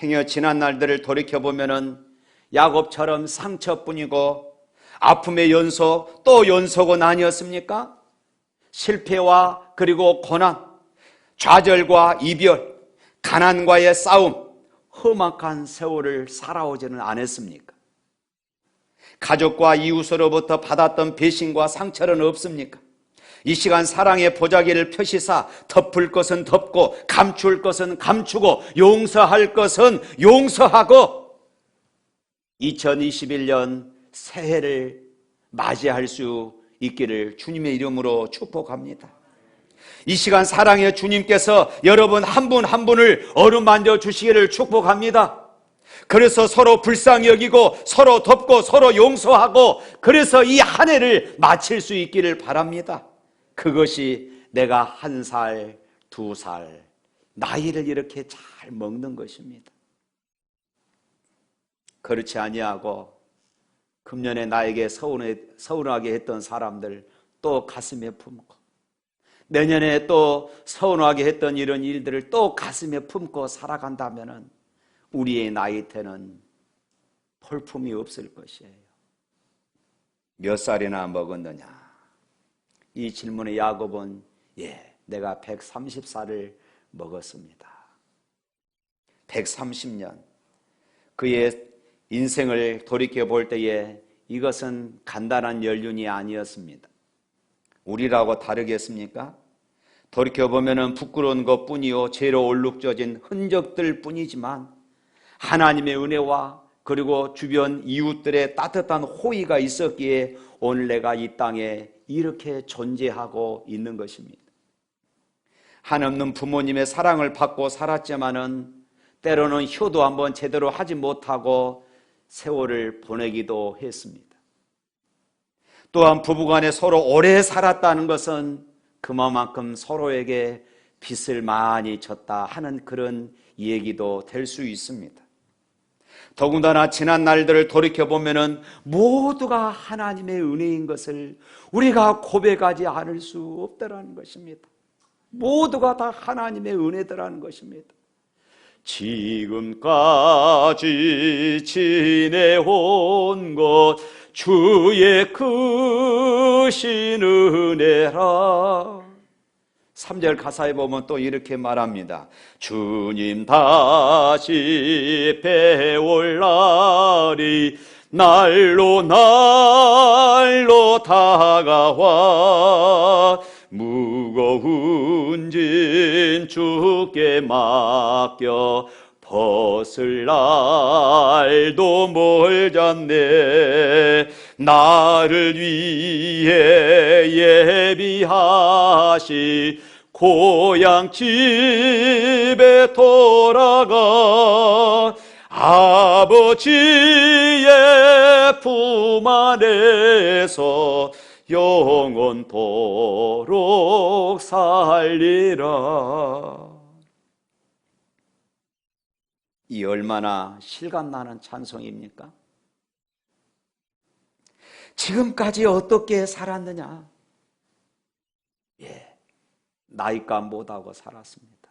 행여 지난 날들을 돌이켜보면 야곱처럼 상처뿐이고 아픔의 연속 또 연속은 아니었습니까? 실패와 그리고 고난, 좌절과 이별, 가난과의 싸움, 험악한 세월을 살아오지는 않았습니까? 가족과 이웃으로부터 받았던 배신과 상처는 없습니까? 이 시간 사랑의 보자기를 펴시사 덮을 것은 덮고 감출 것은 감추고 용서할 것은 용서하고 2021년 새해를 맞이할 수 있기를 주님의 이름으로 축복합니다. 이 시간 사랑의 주님께서 여러분 한 분 한 분을 어루만져 주시기를 축복합니다. 그래서 서로 불쌍히 여기고 서로 덮고 서로 용서하고 그래서 이 한 해를 마칠 수 있기를 바랍니다. 그것이 내가 1살, 2살 나이를 이렇게 잘 먹는 것입니다. 그렇지 아니하고 금년에 나에게 서운하게 했던 사람들 또 가슴에 품고, 내년에 또 서운하게 했던 이런 일들을 또 가슴에 품고 살아간다면 우리의 나이 때는 볼품이 없을 것이에요. 몇 살이나 먹었느냐? 이 질문에 야곱은 내가 130살을 먹었습니다. 130년. 그의 인생을 돌이켜볼 때에 이것은 간단한 연륜이 아니었습니다. 우리라고 다르겠습니까? 돌이켜보면 부끄러운 것뿐이요 죄로 얼룩져진 흔적들 뿐이지만 하나님의 은혜와 그리고 주변 이웃들의 따뜻한 호의가 있었기에 오늘 내가 이 땅에 이렇게 존재하고 있는 것입니다. 한없는 부모님의 사랑을 받고 살았지만은 때로는 효도 한번 제대로 하지 못하고 세월을 보내기도 했습니다. 또한 부부간에 서로 오래 살았다는 것은 그만큼 서로에게 빚을 많이 졌다 하는 그런 얘기도 될 수 있습니다. 더군다나 지난 날들을 돌이켜보면 모두가 하나님의 은혜인 것을 우리가 고백하지 않을 수 없다는 것입니다. 모두가 다 하나님의 은혜더라는 것입니다. 지금까지 지내온 것 주의 크신 은혜라. 3절 가사에 보면 또 이렇게 말합니다. 주님 다시 배올 날이 날로 날로 다가와 무거운 짐 주께 맡겨 벗을 날도 멀잖네. 나를 위해 예비하시 고향 집에 돌아가 아버지의 품 안에서 영원토록 살리라. 이 얼마나 실감나는 찬송입니까? 지금까지 어떻게 살았느냐? 나이값 못하고 살았습니다.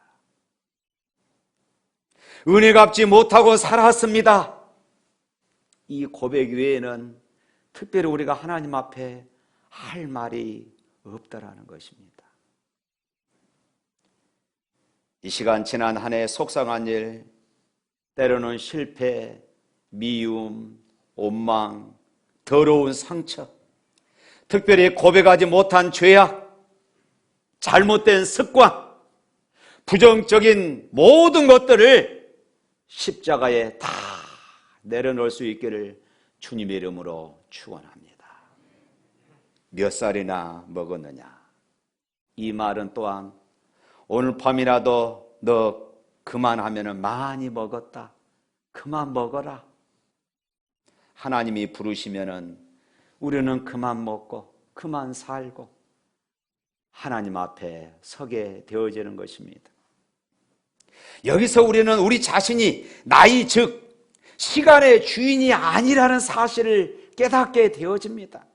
은혜 갚지 못하고 살았습니다. 이 고백 외에는 특별히 우리가 하나님 앞에 할 말이 없다라는 것입니다. 이 시간 지난 한 해 속상한 일, 때로는 실패, 미움, 원망, 더러운 상처, 특별히 고백하지 못한 죄악, 잘못된 습관, 부정적인 모든 것들을 십자가에 다 내려놓을 수 있기를 주님의 이름으로 축원합니다. 몇 살이나 먹었느냐? 이 말은 또한 오늘 밤이라도 너 그만하면 많이 먹었다. 그만 먹어라. 하나님이 부르시면은 우리는 그만 먹고 그만 살고 하나님 앞에 서게 되어지는 것입니다. 여기서 우리는 우리 자신이 나이 즉 시간의 주인이 아니라는 사실을 깨닫게 되어집니다.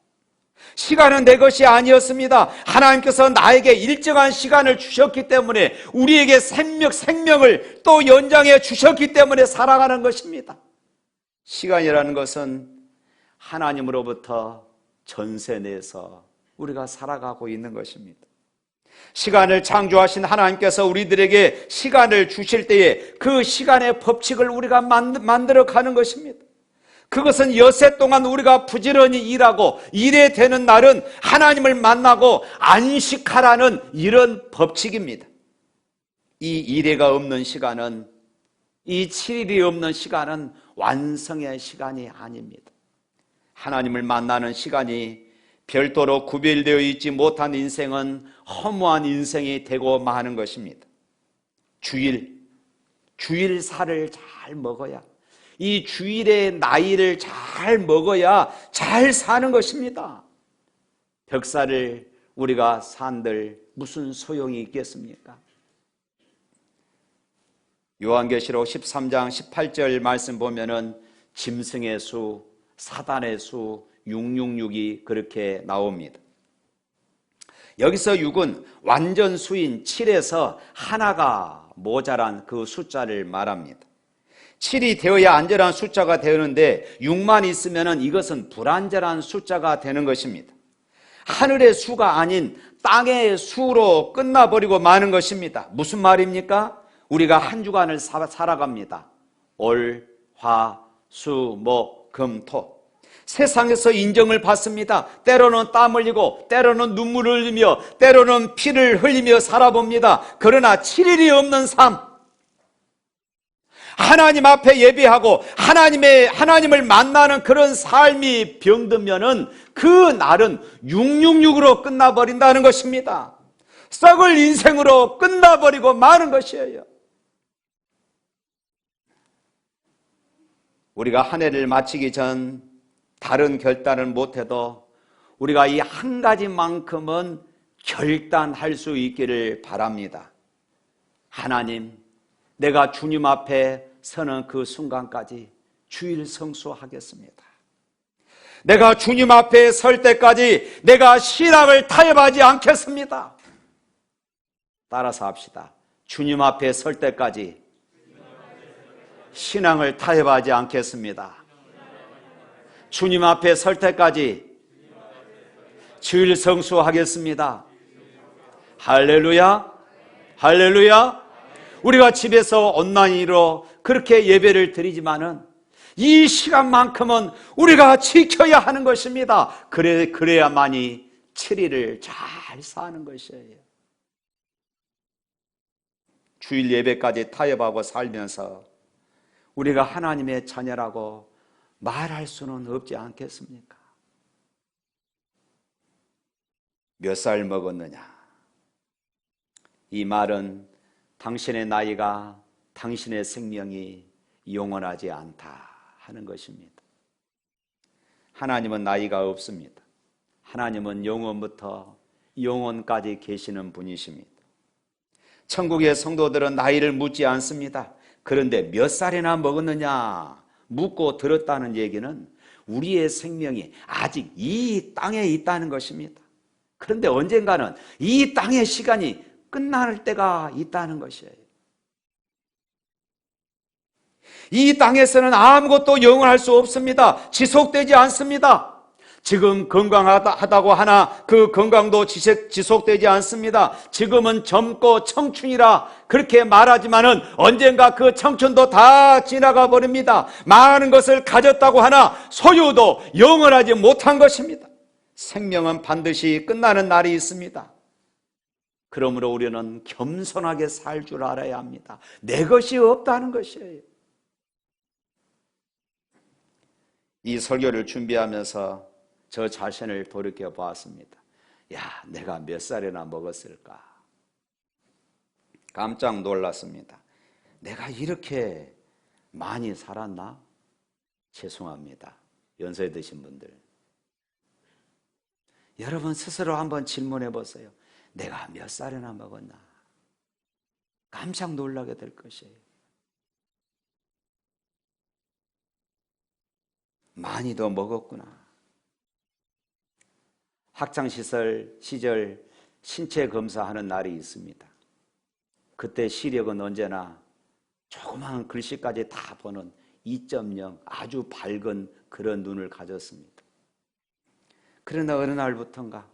시간은 내 것이 아니었습니다. 하나님께서 나에게 일정한 시간을 주셨기 때문에 우리에게 생명을 또 연장해 주셨기 때문에 살아가는 것입니다. 시간이라는 것은 하나님으로부터 전세 내서 우리가 살아가고 있는 것입니다. 시간을 창조하신 하나님께서 우리들에게 시간을 주실 때에 그 시간의 법칙을 우리가 만들어 가는 것입니다. 그것은 엿새 동안 우리가 부지런히 일하고 일에 되는 날은 하나님을 만나고 안식하라는 이런 법칙입니다. 이 일해가 없는 시간은, 이 7일이 없는 시간은 완성의 시간이 아닙니다. 하나님을 만나는 시간이 별도로 구별되어 있지 못한 인생은 허무한 인생이 되고 마는 것입니다. 주일살을 잘 먹어야, 이 주일의 나이를 잘 먹어야 잘 사는 것입니다. 벽살을 우리가 산들 무슨 소용이 있겠습니까? 요한계시록 13장 18절 말씀 보면은 짐승의 수, 사단의 수 666이 그렇게 나옵니다. 여기서 6은 완전 수인 7에서 하나가 모자란 그 숫자를 말합니다. 7이 되어야 안전한 숫자가 되는데 6만 있으면 이것은 불안전한 숫자가 되는 것입니다. 하늘의 수가 아닌 땅의 수로 끝나버리고 마는 것입니다. 무슨 말입니까? 우리가 한 주간을 살아갑니다. 올, 화, 수, 목, 금, 토. 세상에서 인정을 받습니다. 때로는 땀 흘리고 때로는 눈물을 흘리며 때로는 피를 흘리며 살아봅니다. 그러나 7일이 없는 삶, 하나님 앞에 예배하고 하나님을 만나는 그런 삶이 병들면은 그 날은 666으로 끝나버린다는 것입니다. 썩을 인생으로 끝나버리고 마는 것이에요. 우리가 한 해를 마치기 전 다른 결단을 못해도 우리가 이 한 가지만큼은 결단할 수 있기를 바랍니다. 하나님, 내가 주님 앞에 서는 그 순간까지 주일 성수하겠습니다. 내가 주님 앞에 설 때까지 내가 신앙을 타협하지 않겠습니다. 따라서 합시다. 주님 앞에 설 때까지 신앙을 타협하지 않겠습니다. 주님 앞에 설 때까지 주일 성수하겠습니다. 할렐루야, 할렐루야. 우리가 집에서 온라인으로 그렇게 예배를 드리지만은 이 시간만큼은 우리가 지켜야 하는 것입니다. 그래야만이 7일을 잘 사는 것이에요. 주일 예배까지 타협하고 살면서 우리가 하나님의 자녀라고 말할 수는 없지 않겠습니까? 몇 살 먹었느냐? 이 말은 당신의 나이가 당신의 생명이 영원하지 않다 하는 것입니다. 하나님은 나이가 없습니다. 하나님은 영원부터 영원까지 계시는 분이십니다. 천국의 성도들은 나이를 묻지 않습니다. 그런데 몇 살이나 먹었느냐 묻고 들었다는 얘기는 우리의 생명이 아직 이 땅에 있다는 것입니다. 그런데 언젠가는 이 땅의 시간이 끝날 때가 있다는 것이에요. 이 땅에서는 아무것도 영원할 수 없습니다. 지속되지 않습니다. 지금 건강하다고 하나 그 건강도 지속되지 않습니다. 지금은 젊고 청춘이라 그렇게 말하지만은 언젠가 그 청춘도 다 지나가 버립니다. 많은 것을 가졌다고 하나 소유도 영원하지 못한 것입니다. 생명은 반드시 끝나는 날이 있습니다. 그러므로 우리는 겸손하게 살 줄 알아야 합니다. 내 것이 없다는 것이에요. 이 설교를 준비하면서 저 자신을 돌이켜 보았습니다. 야, 내가 몇 살이나 먹었을까? 깜짝 놀랐습니다. 내가 이렇게 많이 살았나? 죄송합니다. 연세 드신 분들. 여러분 스스로 한번 질문해 보세요. 내가 몇 살이나 먹었나? 깜짝 놀라게 될 것이에요. 많이 더 먹었구나. 학창시절 시절 신체 검사하는 날이 있습니다. 그때 시력은 언제나 조그마한 글씨까지 다 보는 2.0 아주 밝은 그런 눈을 가졌습니다. 그러나 어느 날부터인가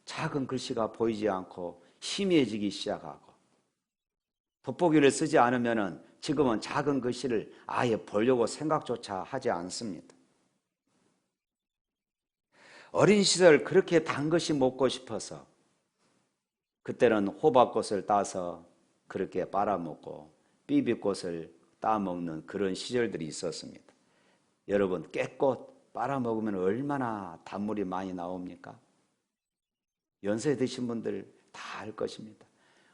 작은 글씨가 보이지 않고 희미해지기 시작하고 돋보기를 쓰지 않으면 지금은 작은 글씨를 아예 보려고 생각조차 하지 않습니다. 어린 시절 그렇게 단 것이 먹고 싶어서 그때는 호박꽃을 따서 그렇게 빨아먹고 비비꽃을 따먹는 그런 시절들이 있었습니다. 여러분 깨꽃 빨아먹으면 얼마나 단물이 많이 나옵니까? 연세 드신 분들 다 알 것입니다.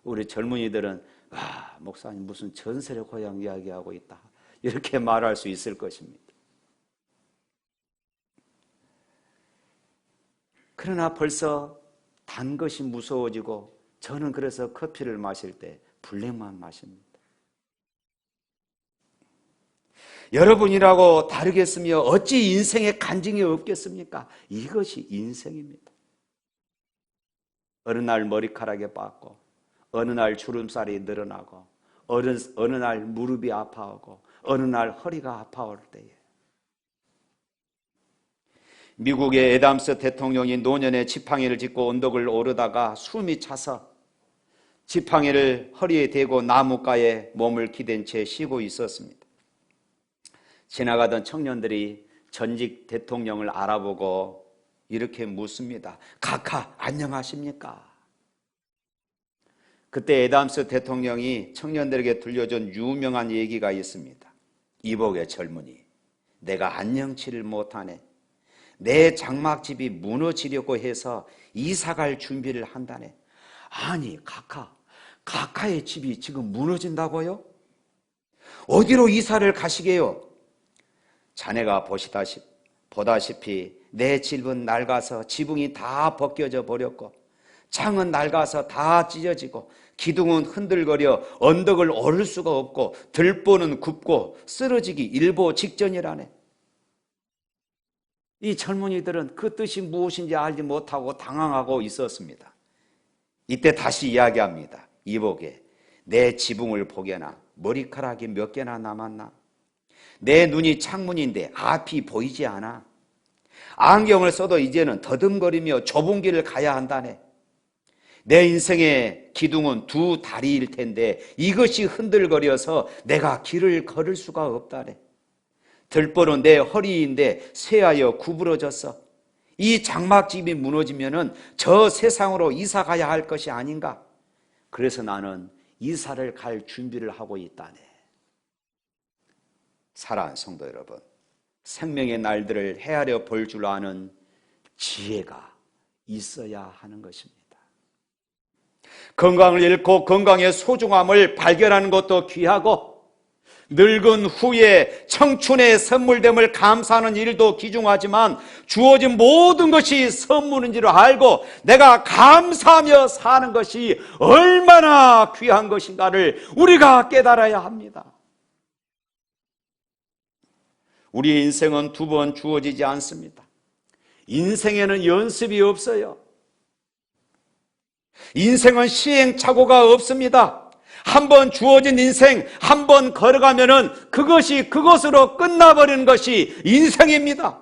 우리 젊은이들은 목사님 무슨 전설의 고향 이야기하고 있다 이렇게 말할 수 있을 것입니다. 그러나 벌써 단 것이 무서워지고 저는 그래서 커피를 마실 때 블랙만 마십니다. 여러분이라고 다르겠으며 어찌 인생에 간증이 없겠습니까? 이것이 인생입니다. 어느 날 머리카락이 빠고, 어느 날 주름살이 늘어나고, 어느 날 무릎이 아파하고, 어느 날 허리가 아파올 때에 미국의 애담스 대통령이 노년에 지팡이를 짚고 언덕을 오르다가 숨이 차서 지팡이를 허리에 대고 나무가에 몸을 기댄 채 쉬고 있었습니다. 지나가던 청년들이 전직 대통령을 알아보고 이렇게 묻습니다. 카카 안녕하십니까? 그때 애담스 대통령이 청년들에게 들려준 유명한 얘기가 있습니다. 이복의 젊은이, 내가 안녕치를 못하네. 내 장막집이 무너지려고 해서 이사갈 준비를 한다네. 아니 카카의 집이 지금 무너진다고요? 어디로 이사를 가시게요? 자네가 보다시피 내 집은 낡아서 지붕이 다 벗겨져 버렸고, 창은 낡아서 다 찢어지고, 기둥은 흔들거려 언덕을 오를 수가 없고, 들보는 굽고 쓰러지기 일보 직전이라네. 이 젊은이들은 그 뜻이 무엇인지 알지 못하고 당황하고 있었습니다. 이때 다시 이야기합니다. 이복에, 내 지붕을 보게나 머리카락이 몇 개나 남았나? 내 눈이 창문인데 앞이 보이지 않아? 안경을 써도 이제는 더듬거리며 좁은 길을 가야 한다네. 내 인생의 기둥은 두 다리일 텐데 이것이 흔들거려서 내가 길을 걸을 수가 없다네. 들보는 내 허리인데 쇠하여 구부러졌어. 이 장막집이 무너지면은 저 세상으로 이사 가야 할 것이 아닌가? 그래서 나는 이사를 갈 준비를 하고 있다네. 사랑하는 성도 여러분, 생명의 날들을 헤아려 볼 줄 아는 지혜가 있어야 하는 것입니다. 건강을 잃고 건강의 소중함을 발견하는 것도 귀하고, 늙은 후에 청춘의 선물됨을 감사하는 일도 귀중하지만, 주어진 모든 것이 선물인 줄 알고 내가 감사하며 사는 것이 얼마나 귀한 것인가를 우리가 깨달아야 합니다. 우리 인생은 두 번 주어지지 않습니다. 인생에는 연습이 없어요. 인생은 시행착오가 없습니다. 한 번 주어진 인생, 한 번 걸어가면은 그것이 그것으로 끝나버리는 것이 인생입니다.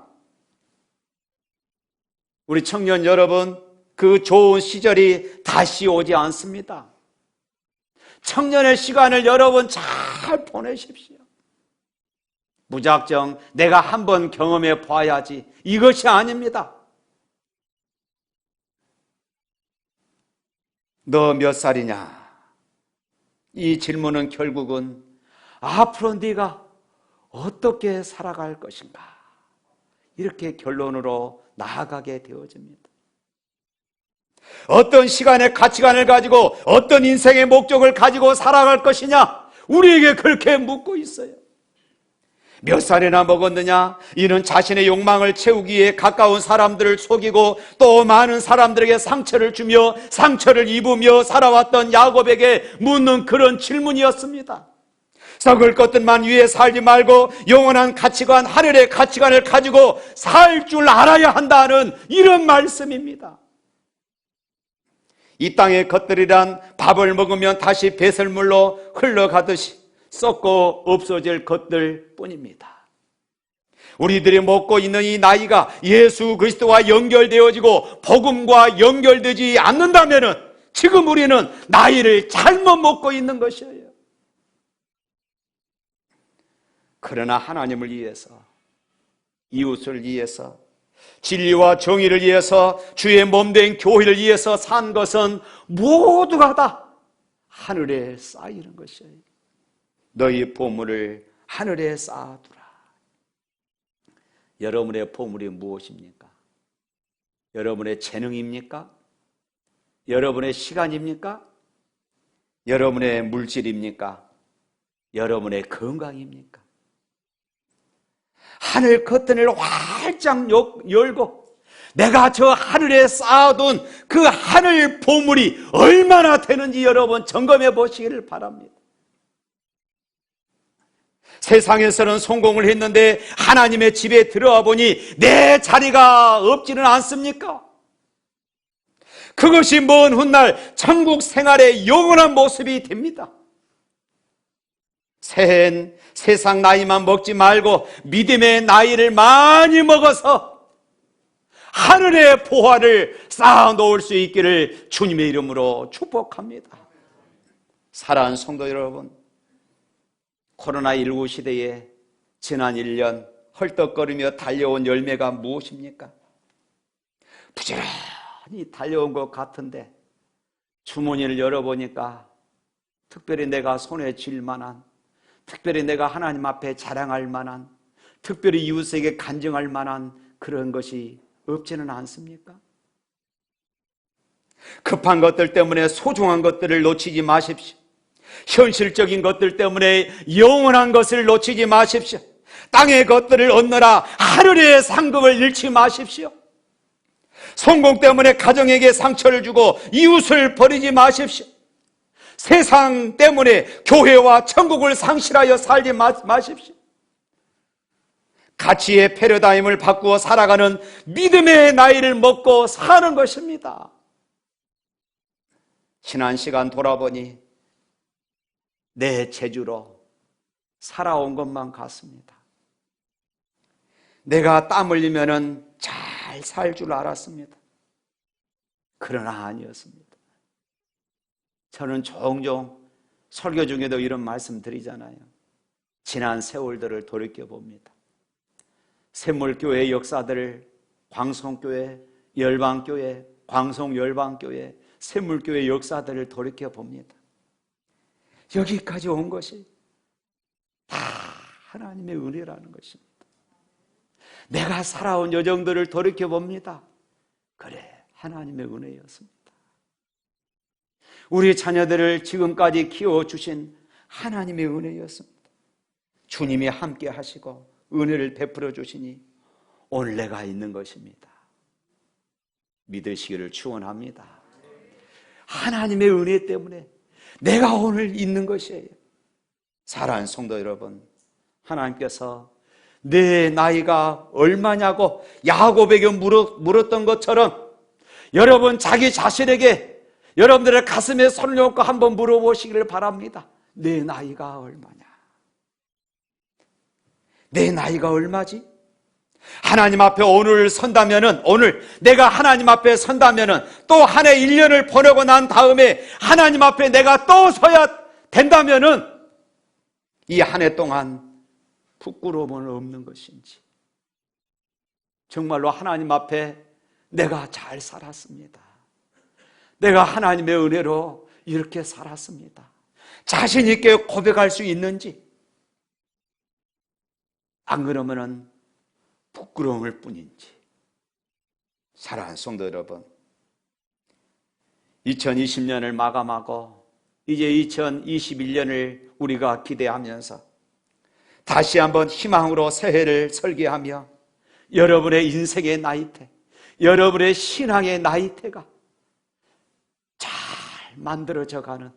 우리 청년 여러분, 그 좋은 시절이 다시 오지 않습니다. 청년의 시간을 여러분 잘 보내십시오. 무작정 내가 한 번 경험해 봐야지, 이것이 아닙니다. 너 몇 살이냐? 이 질문은 결국은 앞으로 네가 어떻게 살아갈 것인가, 이렇게 결론으로 나아가게 되어집니다. 어떤 시간의 가치관을 가지고 어떤 인생의 목적을 가지고 살아갈 것이냐, 우리에게 그렇게 묻고 있어요. 몇 살이나 먹었느냐? 이는 자신의 욕망을 채우기 위해 가까운 사람들을 속이고 또 많은 사람들에게 상처를 주며 상처를 입으며 살아왔던 야곱에게 묻는 그런 질문이었습니다. 썩을 것들만 위해 살지 말고 영원한 가치관, 하늘의 가치관을 가지고 살 줄 알아야 한다는 이런 말씀입니다. 이 땅의 것들이란 밥을 먹으면 다시 배설물로 흘러가듯이 썩고 없어질 것들 뿐입니다. 우리들이 먹고 있는 이 나이가 예수 그리스도와 연결되어지고 복음과 연결되지 않는다면 지금 우리는 나이를 잘못 먹고 있는 것이에요. 그러나 하나님을 위해서, 이웃을 위해서, 진리와 정의를 위해서, 주의 몸된 교회를 위해서 산 것은 모두가 다 하늘에 쌓이는 것이에요. 너희 보물을 하늘에 쌓아두라. 여러분의 보물이 무엇입니까? 여러분의 재능입니까? 여러분의 시간입니까? 여러분의 물질입니까? 여러분의 건강입니까? 하늘 커튼을 활짝 열고 내가 저 하늘에 쌓아둔 그 하늘 보물이 얼마나 되는지 여러분 점검해 보시기를 바랍니다. 세상에서는 성공을 했는데 하나님의 집에 들어와 보니 내 자리가 없지는 않습니까? 그것이 먼 훗날 천국 생활의 영원한 모습이 됩니다. 새해엔 세상 나이만 먹지 말고 믿음의 나이를 많이 먹어서 하늘의 보화를 쌓아놓을 수 있기를 주님의 이름으로 축복합니다. 사랑하는 성도 여러분, 코로나19 시대에 지난 1년 헐떡거리며 달려온 열매가 무엇입니까? 부지런히 달려온 것 같은데 주머니를 열어보니까 특별히 내가 손에 쥘 만한, 특별히 내가 하나님 앞에 자랑할 만한, 특별히 이웃에게 간증할 만한 그런 것이 없지는 않습니까? 급한 것들 때문에 소중한 것들을 놓치지 마십시오. 현실적인 것들 때문에 영원한 것을 놓치지 마십시오. 땅의 것들을 얻느라 하늘의 상급을 잃지 마십시오. 성공 때문에 가정에게 상처를 주고 이웃을 버리지 마십시오. 세상 때문에 교회와 천국을 상실하여 살지 마십시오. 가치의 패러다임을 바꾸어 살아가는 믿음의 나이를 먹고 사는 것입니다. 지난 시간 돌아보니 내 재주로 살아온 것만 같습니다. 내가 땀 흘리면은 잘 살 줄 알았습니다. 그러나 아니었습니다. 저는 종종 설교 중에도 이런 말씀 드리잖아요. 지난 세월들을 돌이켜봅니다. 샘물교회 역사들을 광성교회, 열방교회, 광성열방교회, 샘물교회 역사들을 돌이켜봅니다. 여기까지 온 것이 다 하나님의 은혜라는 것입니다. 내가 살아온 여정들을 돌이켜봅니다. 그래, 하나님의 은혜였습니다. 우리 자녀들을 지금까지 키워주신 하나님의 은혜였습니다. 주님이 함께 하시고 은혜를 베풀어 주시니 오늘 내가 있는 것입니다. 믿으시기를 축원합니다. 하나님의 은혜 때문에 내가 오늘 있는 것이에요. 사랑하는 성도 여러분, 하나님께서 내 나이가 얼마냐고 야곱에게 물었던 것처럼 여러분 자기 자신에게 여러분들의 가슴에 손을 얹고 한번 물어보시기를 바랍니다. 내 나이가 얼마냐? 내 나이가 얼마지? 하나님 앞에 오늘 선다면은, 오늘 내가 하나님 앞에 선다면은 또 한 해 1년을 보내고 난 다음에 하나님 앞에 내가 또 서야 된다면은 이 한 해 동안 부끄러움은 없는 것인지, 정말로 하나님 앞에 내가 잘 살았습니다. 내가 하나님의 은혜로 이렇게 살았습니다. 자신 있게 고백할 수 있는지, 안 그러면은 부끄러움일 뿐인지. 사랑하는 성도 여러분, 2020년을 마감하고 이제 2021년을 우리가 기대하면서 다시 한번 희망으로 새해를 설계하며 여러분의 인생의 나이테, 여러분의 신앙의 나이테가 잘 만들어져 가는,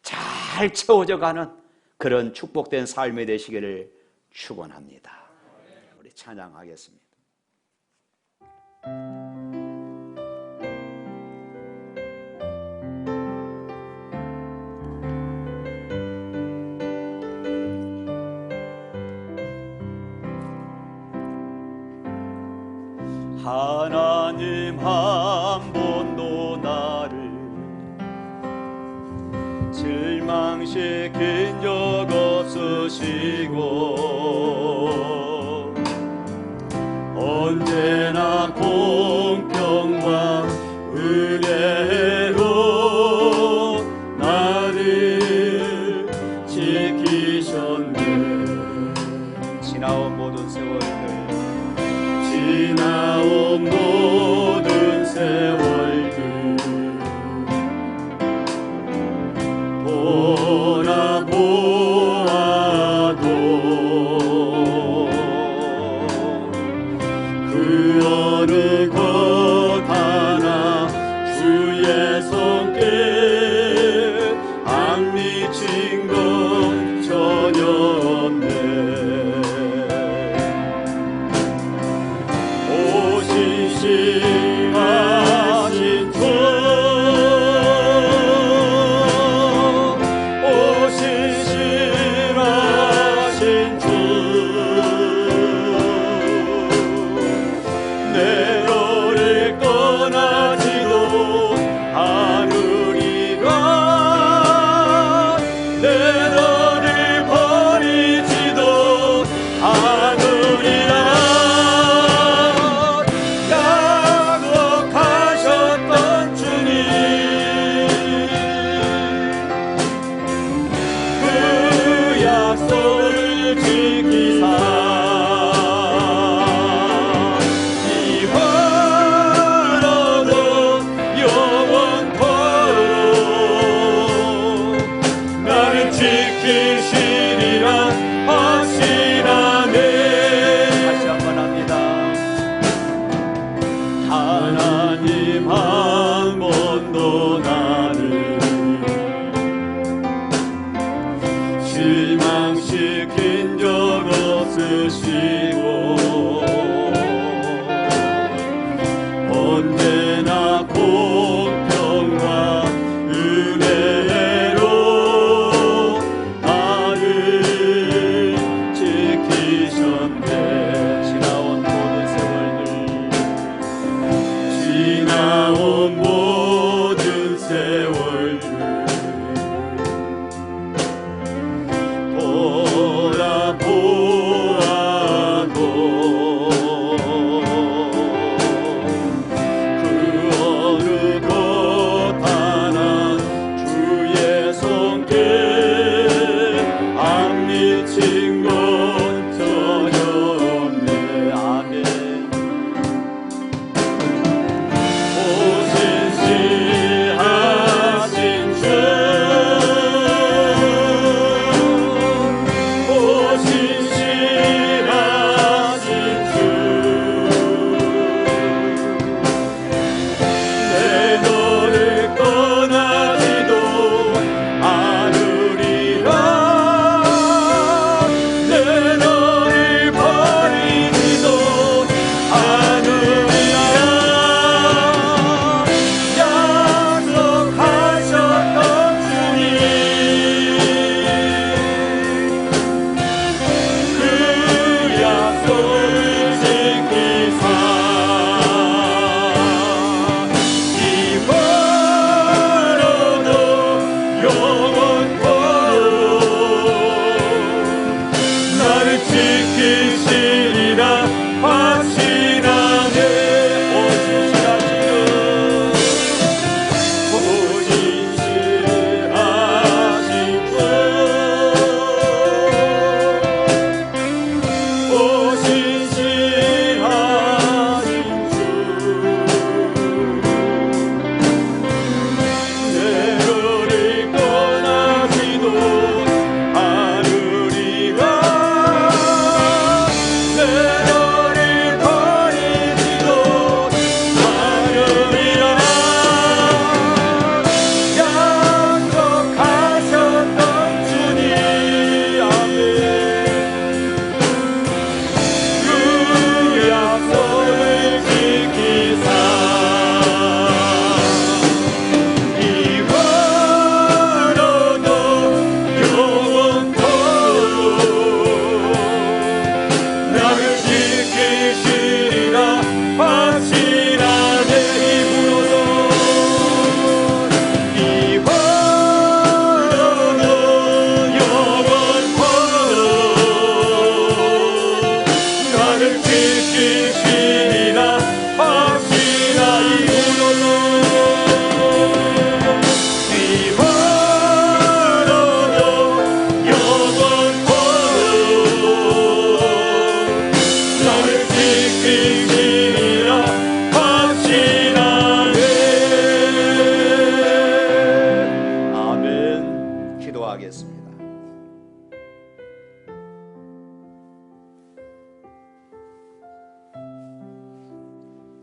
잘 채워져 가는 그런 축복된 삶이 되시기를 축원합니다. 우리 찬양하겠습니다. 하나님 한 번도 나를 실망시킨 적 없으시고 언제나 공평과 은혜로 나를 지키셨네. 지나온 모든 세월들, 지나온 모든 세월들 돌아보 지나온 모든 세월들 돌아보아도 그 어느 것 하나 주의 손길 안 미친 것 전혀 없네. 아멘. 오신실하신 주 오신실하신 주 내 너를 떠나지도 않으리라 내 너를 버리지도 않으리라 약속하셨던 주님 그 약속을 지키사 이번로도 영원토록 나를 지키시리라 확신하네. 오신실하신 주 내 너를 떠나지도 않으리라 내 너를 버리지도 않으리라 약속하셨던 주님. 아멘. 그 약속을 지키사 이번로도 영원토록 나를 지키시리라 확신하네. 이번로도 영원토록 나를 지키시리라 확신하네. 이번로도 영원토록 나를 지키시리라 확신하네. 아멘. 기도하겠습니다.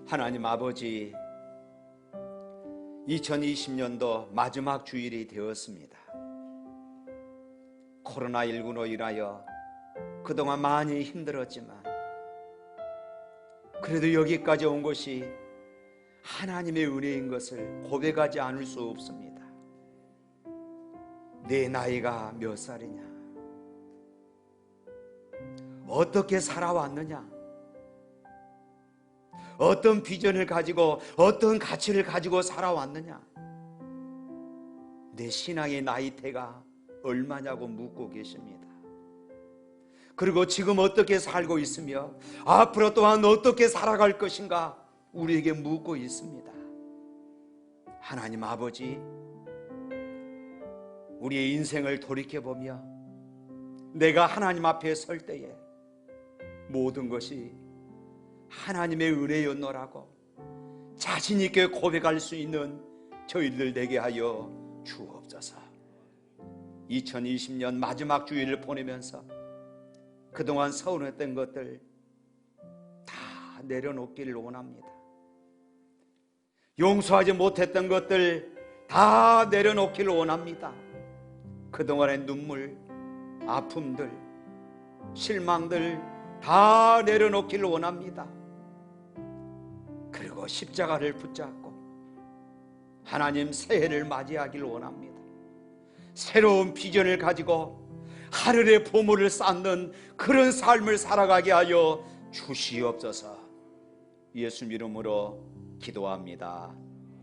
하나님 아버지, 2020년도 마지막 주일이 되었습니다. 코로나19로 인하여 그동안 많이 힘들었지만 그래도 여기까지 온 것이 하나님의 은혜인 것을 고백하지 않을 수 없습니다. 내 나이가 몇 살이냐? 어떻게 살아왔느냐? 어떤 비전을 가지고 어떤 가치를 가지고 살아왔느냐? 내 신앙의 나이대가 얼마냐고 묻고 계십니다. 그리고 지금 어떻게 살고 있으며 앞으로 또한 어떻게 살아갈 것인가 우리에게 묻고 있습니다. 하나님 아버지, 우리의 인생을 돌이켜보며 내가 하나님 앞에 설 때에 모든 것이 하나님의 은혜였노라고 자신 있게 고백할 수 있는 저희들 되게 하여 주옵소서. 2020년 마지막 주일을 보내면서 그동안 서운했던 것들 다 내려놓기를 원합니다. 용서하지 못했던 것들 다 내려놓기를 원합니다. 그동안의 눈물, 아픔들, 실망들 다 내려놓기를 원합니다. 그리고 십자가를 붙잡고 하나님 새해를 맞이하기를 원합니다. 새로운 비전을 가지고 하늘의 보물을 쌓는 그런 삶을 살아가게 하여 주시옵소서. 예수 이름으로 기도합니다.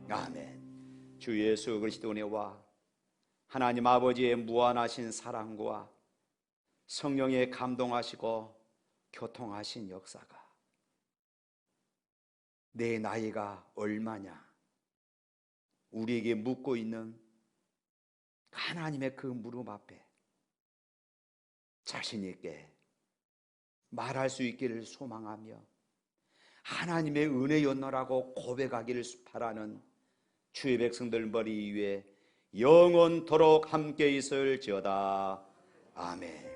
아멘. 주 예수 그리스도 은혜와 하나님 아버지의 무한하신 사랑과 성령의 감동하시고 교통하신 역사가 내 나이가 얼마냐 우리에게 묻고 있는 하나님의 그 무릎 앞에 자신 있게 말할 수 있기를 소망하며 하나님의 은혜였노라고 고백하기를 바라는 주의 백성들 머리 위에 영원토록 함께 있을지어다. 아멘.